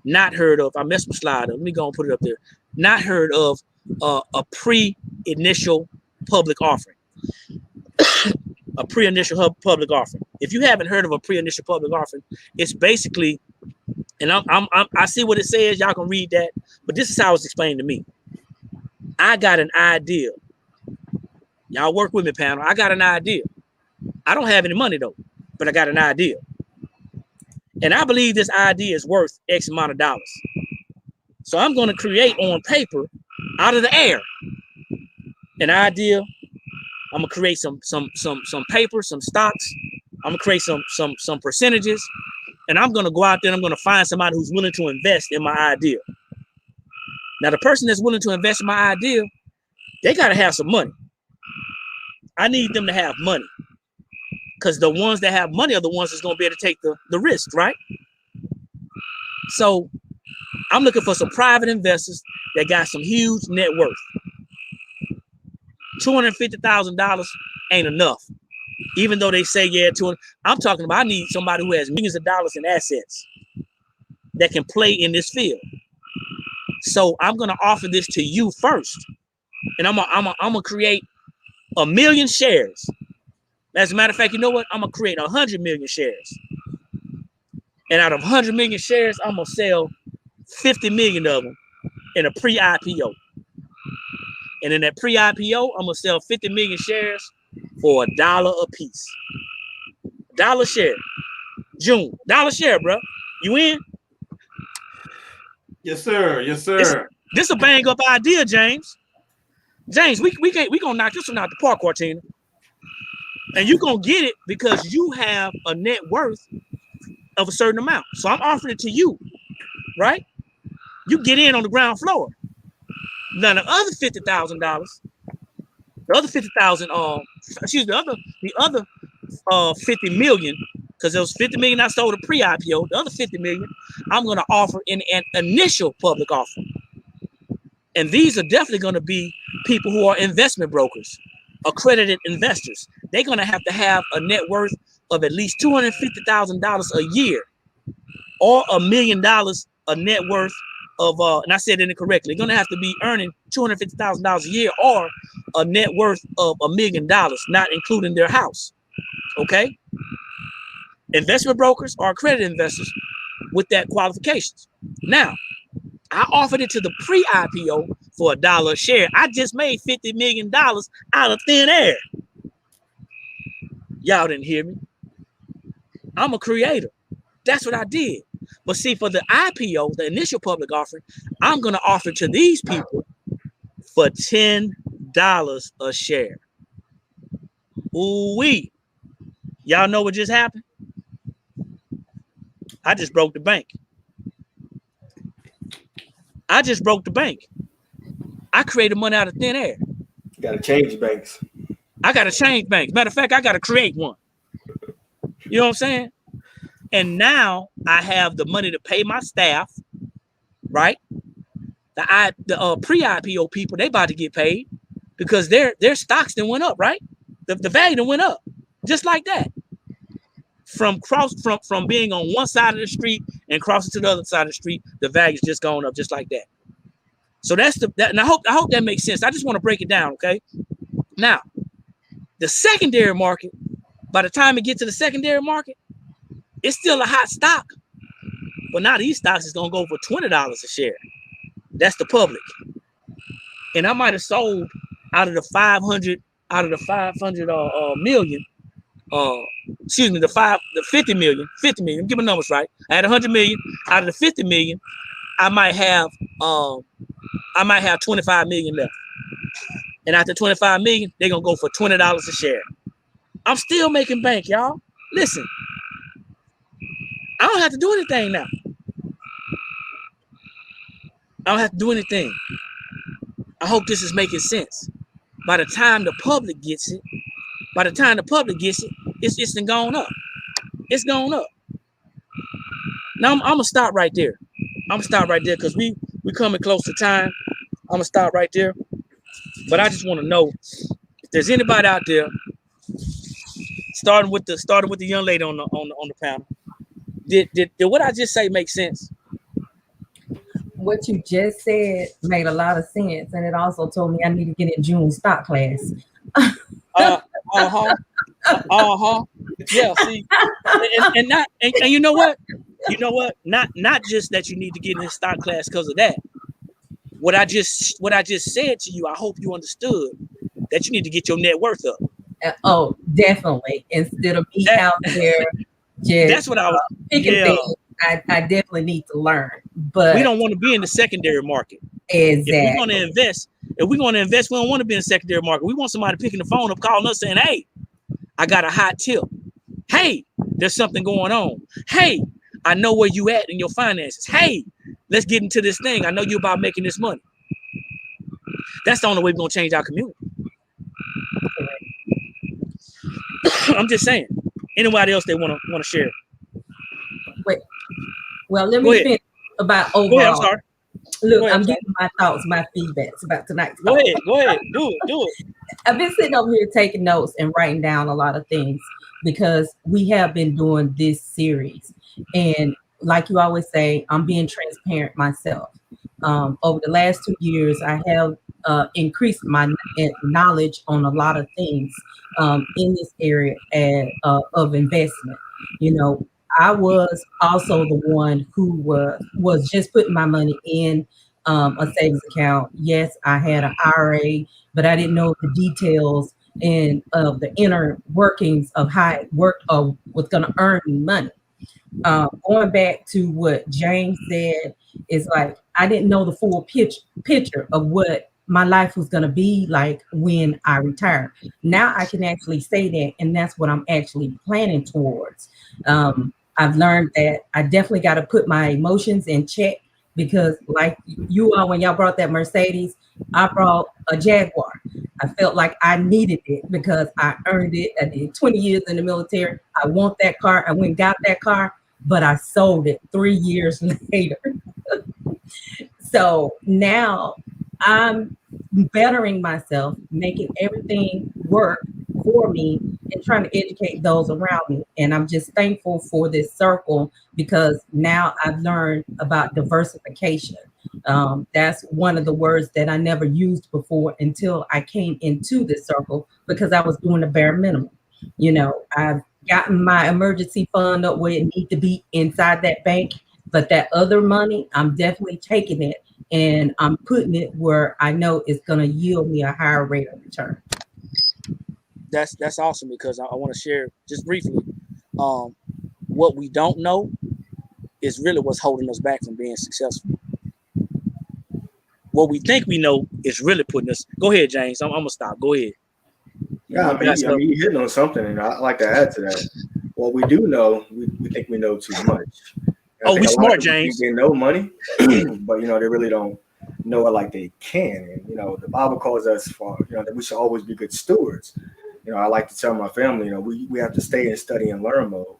Speaker 1: not heard of, I messed my slide up, let me go and put it up there, not heard of a pre-initial public offering? A pre-initial public offering. If you haven't heard of a pre-initial public offering, it's basically, and I see what it says, y'all can read that, but this is how it's explained to me. I got an idea. Y'all work with me, panel. I got an idea. I don't have any money though, but I got an idea. And I believe this idea is worth X amount of dollars. So I'm going to create on paper, out of the air, an idea. I'm gonna create some paper, some stocks. I'm gonna create some percentages, and I'm gonna go out there and I'm gonna find somebody who's willing to invest in my idea. Now, the person that's willing to invest in my idea, they gotta have some money. I need them to have money, because the ones that have money are the ones that's gonna be able to take the risk, right? So I'm looking for some private investors that got some huge net worth. $250,000 ain't enough. Even though they say, yeah, I'm talking about, I need somebody who has millions of dollars in assets that can play in this field. So I'm going to offer this to you first. And I'm gonna create 1 million shares. As a matter of fact, you know what? I'm going to create 100 million shares. And out of 100 million shares, I'm going to sell 50 million of them in a pre-IPO. And in that pre-IPO, I'm gonna sell 50 million shares for $1 a piece. $1 share. June, $1 share, bro. You in?
Speaker 4: Yes, sir. Yes, sir.
Speaker 1: This a bang up idea, James. James, we gonna knock this one out the park, Cortina. And you gonna get it because you have a net worth of a certain amount. So I'm offering it to you, right? You get in on the ground floor. Now the other $50,000, the other 50,000, the other 50 million, because there was 50 million I sold a pre-IPO. The other 50 million, I'm going to offer in an initial public offering. And these are definitely going to be people who are investment brokers, accredited investors. They're going to have a net worth of at least $250,000 a year, or $1 million a net worth of, and I said it incorrectly, going to have to be earning $250,000 a year or a net worth of $1 million, not including their house. Okay? Investment brokers are accredited investors with that qualifications. Now, I offered it to the pre-IPO for $1 a share. I just made $50 million out of thin air. Y'all didn't hear me. I'm a creator. That's what I did. But see, for the IPO, the initial public offering, I'm going to offer to these people for $10 a share. Ooh-wee. Y'all know what just happened? I just broke the bank. I just broke the bank. I created money out of thin air.
Speaker 2: You got to change banks.
Speaker 1: I got to change banks. Matter of fact, I got to create one. You know what I'm saying? And now I have the money to pay my staff, right? The pre-IPO people, they about to get paid because their stocks then went up, right? The value then went up, just like that. From being on one side of the street and crossing to the other side of the street, the value's just going up just like that. So and I hope that makes sense. I just want to break it down, okay? Now, the secondary market By the time it gets to the secondary market, it's still a hot stock. But now these stocks is gonna go for $20 a share. That's the public. And I might have sold out of the 500 million. The 50 million. Give me numbers right. I had 100 million. Out of the 50 million, I might have 25 million left. And after 25 million, they're gonna go for $20 a share. I'm still making bank, y'all. Listen, I don't have to do anything now. I don't have to do anything. I hope this is making sense. By the time the public gets it, it's gone up. It's gone up. Now I'm gonna stop right there. Because we coming close to time. I'm gonna stop right there. But I just want to know if there's anybody out there, starting with the young lady on the panel. Did what I just say make sense?
Speaker 3: What you just said made a lot of sense, and it also told me I need to get in June's stock class.
Speaker 1: Yeah. See, and you know what? Not just that you need to get in stock class because of that. What I just said to you, I hope you understood that you need to get your net worth up.
Speaker 3: Oh, definitely. Instead of me out there just
Speaker 1: that's what I was
Speaker 3: picking things, I definitely need to learn. But
Speaker 1: we don't want to be in the secondary market.
Speaker 3: Exactly.
Speaker 1: If we're going to invest, we don't want to be in the secondary market. We want somebody picking the phone up, calling us saying, "Hey, I got a hot tip. Hey, there's something going on. Hey, I know where you at in your finances. Hey, let's get into this thing. I know you're about making this money." That's the only way we're going to change our community. I'm just saying. Anybody else they want to share?
Speaker 3: Wait. Well, let me finish about overall.
Speaker 1: Go ahead, I'm sorry.
Speaker 3: Look, I'm giving my thoughts, my feedbacks about tonight.
Speaker 1: Go ahead. Do it.
Speaker 3: I've been sitting over here taking notes and writing down a lot of things because we have been doing this series. And like you always say, I'm being transparent myself. Over the last 2 years, I have increased my knowledge on a lot of things in this area of investment. You know, I was also the one who was just putting my money in a savings account. Yes, I had an IRA, but I didn't know the details and the inner workings of how it worked or was going to earn me money. Going back to what James said, is like I didn't know the full picture of what my life was going to be like when I retire. Now I can actually say that, and that's what I'm actually planning towards. I've learned that I definitely got to put my emotions in check because like you all, when y'all brought that Mercedes, I brought a Jaguar. I felt like I needed it because I earned it. I did 20 years in the military. I want that car. I went and got that car, but I sold it 3 years later. So now I'm bettering myself, making everything work for me and trying to educate those around me. And I'm just thankful for this circle because now I've learned about diversification. That's one of the words that I never used before until I came into this circle because I was doing the bare minimum. You know, I've gotten my emergency fund up where it needs to be inside that bank, but that other money, I'm definitely taking it and I'm putting it where I know it's going to yield me a higher rate of return.
Speaker 1: That's awesome because I want to share just briefly. What we don't know is really what's holding us back from being successful. What we think we know is really putting us. Go ahead, James. I'm gonna stop. Go ahead.
Speaker 2: Yeah, I mean, you're hitting on something, and I'd like to add to that. What we do know, we think we know too much.
Speaker 1: We smart, James.
Speaker 2: They know money, but they really don't know it like they can. And the Bible calls us that we should always be good stewards. I like to tell my family, we have to stay in study and learn mode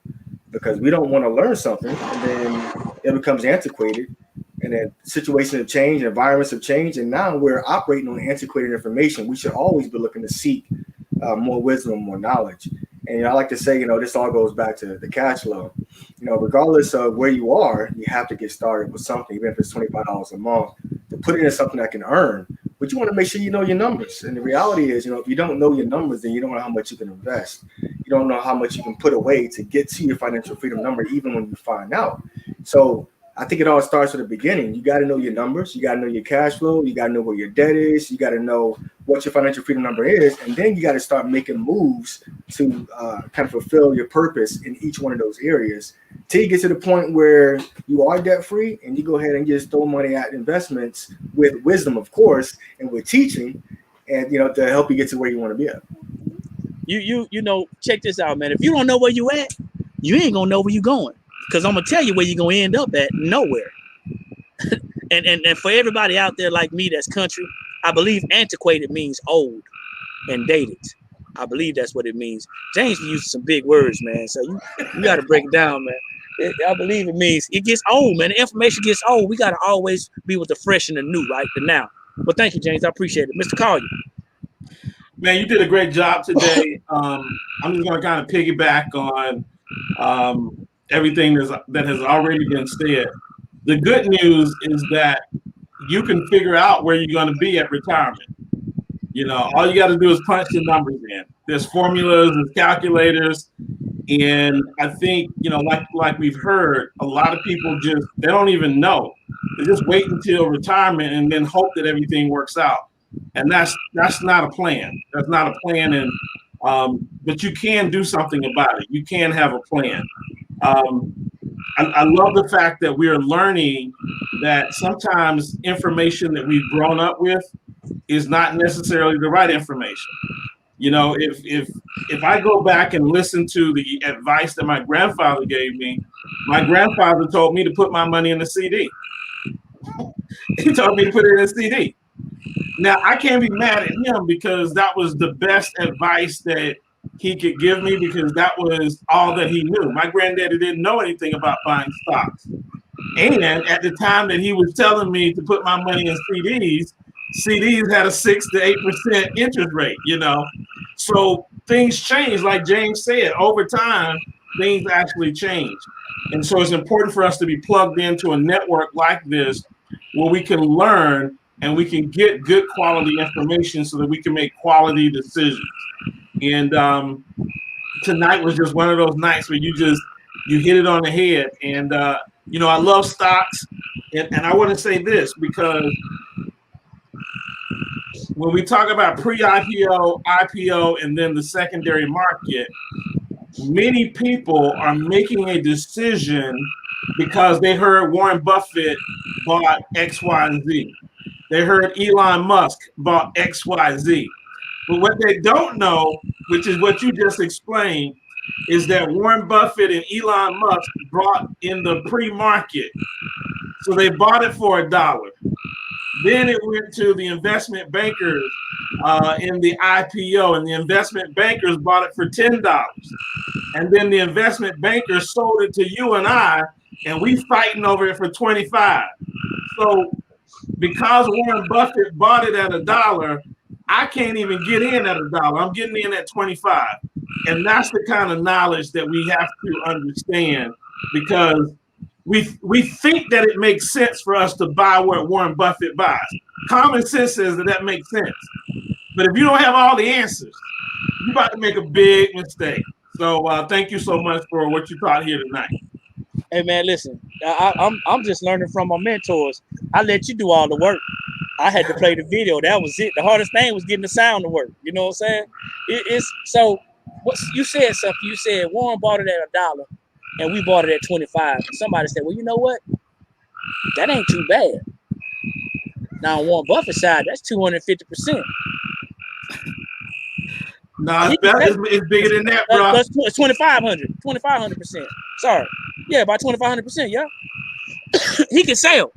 Speaker 2: because we don't want to learn something and then it becomes antiquated. And then situations have changed, environments have changed, and now we're operating on antiquated information. We should always be looking to seek more wisdom, more knowledge. And I like to say, this all goes back to the cash flow. Regardless of where you are, you have to get started with something, even if it's $25 a month, to put it into something that can earn. But you want to make sure you know your numbers. And the reality is, if you don't know your numbers, then you don't know how much you can invest. you don't know how much you can put away to get to your financial freedom number, even when you find out. So I think it all starts at the beginning. You got to know your numbers. You got to know your cash flow. You got to know where your debt is. You got to know what your financial freedom number is. And then you got to start making moves to kind of fulfill your purpose in each one of those areas till you get to the point where you are debt free and you go ahead and just throw money at investments with wisdom, of course, and with teaching, and to help you get to where you want to be at.
Speaker 1: You know, check this out, man. If you don't know where you at, you ain't gonna know where you going. Because I'm gonna tell you where you're gonna end up at, nowhere. and for everybody out there like me that's country, I believe antiquated means old and dated. I believe that's what it means. James used some big words, man. So you got to break it down, man. I believe it means it gets old, man. The information gets old. We got to always be with the fresh and the new, right? The now. But thank you, James. I appreciate it. Mr. Collier.
Speaker 4: Man, you did a great job today. I'm just going to kind of piggyback on everything that has already been said. The good news is that you can figure out where you're going to be at retirement. All you got to do is punch the numbers in. There's formulas, there's calculators, and I think like we've heard, a lot of people they don't even know. They just wait until retirement and then hope that everything works out. And that's not a plan. That's not a plan. And but you can do something about it. You can have a plan. I love the fact that we are learning that sometimes information that we've grown up with is not necessarily the right information. If I go back and listen to the advice that my grandfather gave me, my grandfather told me to put my money in a CD. He told me to put it in a CD. Now, I can't be mad at him because that was the best advice that he could give me, because that was all that he knew. My granddaddy didn't know anything about buying stocks. And at the time that he was telling me to put my money in CDs had a 6 to 8% interest rate, So things change, like James said, over time, things actually change. And so it's important for us to be plugged into a network like this where we can learn and we can get good quality information so that we can make quality decisions. And tonight was just one of those nights where you hit it on the head. And, I love stocks. And I want to say this, because when we talk about pre-IPO, IPO, and then the secondary market, many people are making a decision because they heard Warren Buffett bought X, Y, and Z. They heard Elon Musk bought X, Y, Z. But what they don't know, which is what you just explained, is that Warren Buffett and Elon Musk brought in the pre-market. So they bought it for $1. Then it went to the investment bankers in the IPO, and the investment bankers bought it for $10. And then the investment bankers sold it to you and I, and we fighting over it for $25. So because Warren Buffett bought it at $1, I can't even get in at $1. I'm getting in at 25. And that's the kind of knowledge that we have to understand, because we think that it makes sense for us to buy what Warren Buffett buys. Common sense says that makes sense. But if you don't have all the answers, you're about to make a big mistake. So thank you so much for what you taught here tonight.
Speaker 1: Hey man, listen, I'm just learning from my mentors. I let you do all the work. I had to play the video. That was it. The hardest thing was getting the sound to work. You know what I'm saying? It's so. What you said something. You said Warren bought it at $1, and we bought it at 25. And somebody said, "Well, you know what? That ain't too bad." Now on Warren Buffett's side, that's 250%.
Speaker 4: No, it's bigger than that, bro.
Speaker 1: It's 2,500%. Sorry, yeah, by 2,500%. Yeah, he can sell.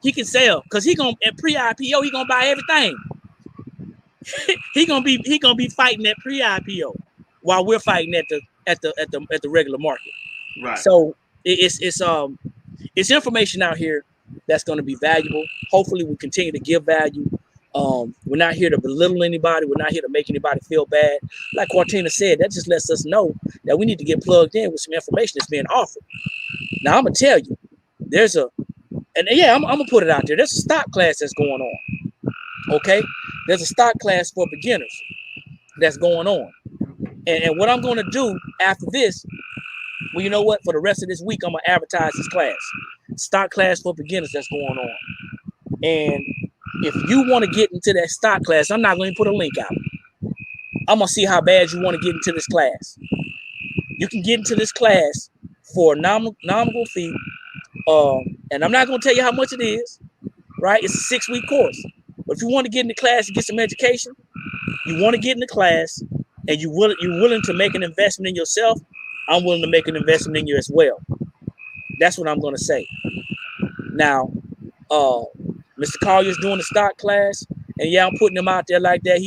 Speaker 1: He can sell because he gonna at pre-IPO. He gonna buy everything. he gonna be fighting at pre-IPO while we're fighting at the regular market.
Speaker 4: Right.
Speaker 1: So it's information out here that's going to be valuable. Hopefully, we continue to give value. We're not here to belittle anybody. We're not here to make anybody feel bad. Like Quartina said, that just lets us know that we need to get plugged in with some information that's being offered. Now, I'm going to tell you, I'm going to put it out there. There's a stock class that's going on, okay? There's a stock class for beginners that's going on. And what I'm going to do after this, well, you know what? For the rest of this week, I'm going to advertise this class, stock class for beginners that's going on. And if you want to get into that stock class, I'm not going to put a link out. I'm going to see how bad you want to get into this class. You can get into this class for a nominal fee. And I'm not going to tell you how much it is, right? It's a 6-week course. But if you want to get in the class and get some education, you want to get in the class, and you're willing to make an investment in yourself, I'm willing to make an investment in you as well. That's what I'm going to say. Now, Mr. Collier's doing the stock class, and yeah, I'm putting him out there like that.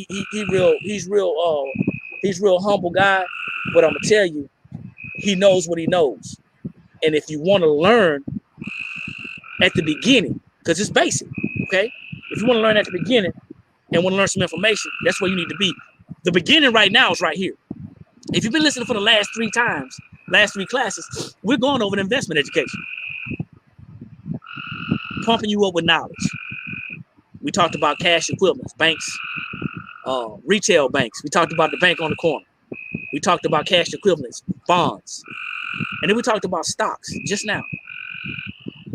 Speaker 1: He's real humble guy, but I'm gonna tell you, he knows what he knows. And if you want to learn at the beginning, because it's basic, okay? If you want to learn at the beginning and want to learn some information, that's where you need to be. The beginning right now is right here. If you've been listening for the last 3 classes, we're going over the investment education, pumping you up with knowledge. We talked about cash equivalents, banks, retail banks. We talked about the bank on the corner. We talked about cash equivalents, bonds. And then we talked about stocks just now.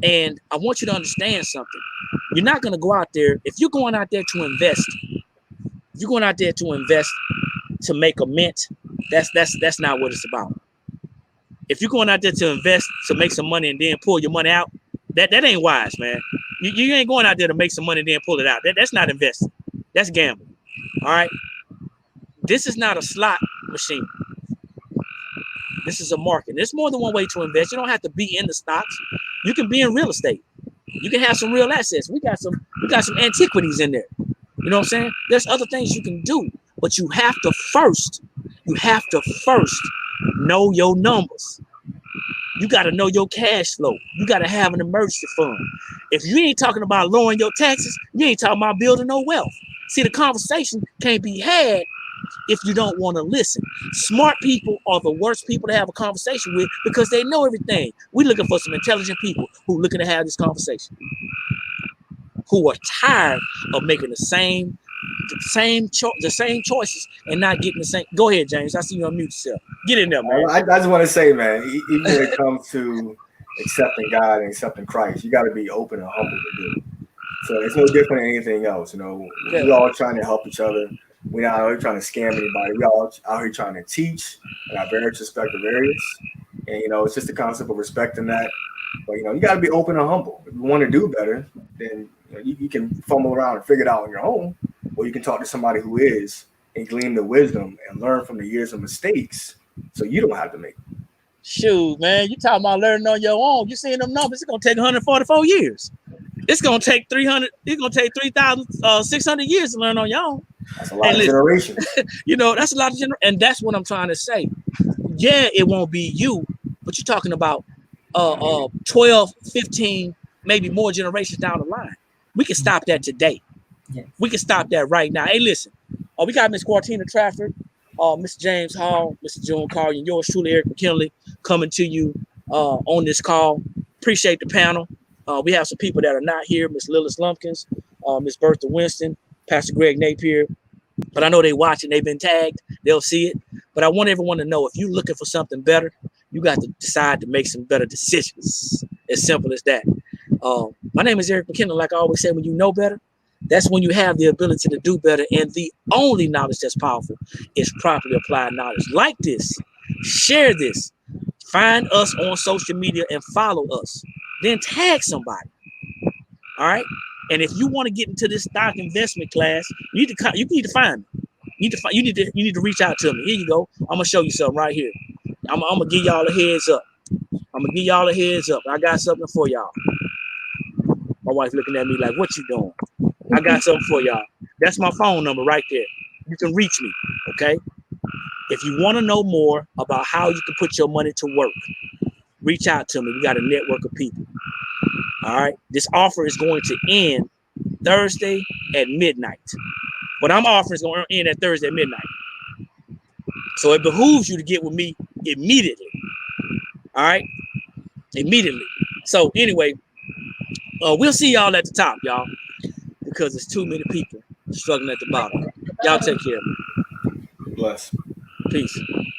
Speaker 1: And I want you to understand something. You're not going to go out there. If you're going out there to invest, to make a mint, that's not what it's about. If you're going out there to invest to make some money and then pull your money out, that ain't wise, man. You ain't going out there to make some money and then pull it out. That's not investing. That's gambling. All right. This is not a slot machine. This is a market. There's more than one way to invest. You don't have to be in the stocks. You can be in real estate. You can have some real assets. We got some antiquities in there. You know what I'm saying? There's other things you can do, but you have to first know your numbers. You got to know your cash flow. You got to have an emergency fund. If you ain't talking about lowering your taxes, you ain't talking about building no wealth. See, the conversation can't be had if you don't want to listen. Smart people are the worst people to have a conversation with because they know everything. We're looking for some intelligent people who are looking to have this conversation, who are tired of making the same choices and not getting the same. Go ahead, James. I see you unmute yourself. Get in there, man.
Speaker 2: I just want to say, man, even when it comes to accepting God and accepting Christ, you got to be open and humble to do it. So it's no different than anything else. You know, we're all trying to help each other. We're not out here trying to scam anybody. We're all out here trying to teach in our various respective areas. And, you know, it's just the concept of respecting that. But, you know, you got to be open and humble. If you want to do better, then you can fumble around and figure it out on your own. Or you can talk to somebody who is and glean the wisdom and learn from the years of mistakes so you don't have to make them.
Speaker 1: Shoot, man, you talking about learning on your own. You seeing them numbers, it's going to take 144 years. It's going to take 3,600 years to learn on your own.
Speaker 2: That's a lot of generations.
Speaker 1: You know, that's a lot of generations. And that's what I'm trying to say. Yeah, it won't be you, but you're talking about 12, 15, maybe more generations down the line. We can stop that today.
Speaker 3: Yes.
Speaker 1: We can stop that right now. Hey, listen. We got Miss Quartina Trafford, Mr. James Hall, Mr. June Collier, and yours truly, Eric McKinley, coming to you on this call. Appreciate the panel. We have some people that are not here. Miss Lillis Lumpkins, Miss Bertha Winston, Pastor Greg Napier. But I know they watching. They've been tagged. They'll see it. But I want everyone to know if you're looking for something better, you got to decide to make some better decisions. As simple as that. My name is Eric McKinley. Like I always say, when you know better, that's when you have the ability to do better. And the only knowledge that's powerful is properly applied knowledge. Like this, share this, find us on social media and follow us. Then tag somebody. All right. And if you want to get into this stock investment class, you need to find me. You need to reach out to me. Here you go. I'm gonna show you something right here. I'm gonna give y'all a heads up. I got something for y'all. My wife looking at me like, what you doing? I got something for y'all. That's my phone number right there. You can reach me, okay? If you want to know more about how you can put your money to work, reach out to me. We got a network of people. All right? This offer is going to end Thursday at midnight. What I'm offering is going to end at Thursday at midnight. So it behooves you to get with me immediately. All right? Immediately. So anyway, we'll see y'all at the top, y'all, because there's too many people struggling at the bottom. Y'all take care.
Speaker 2: Bless.
Speaker 1: Peace.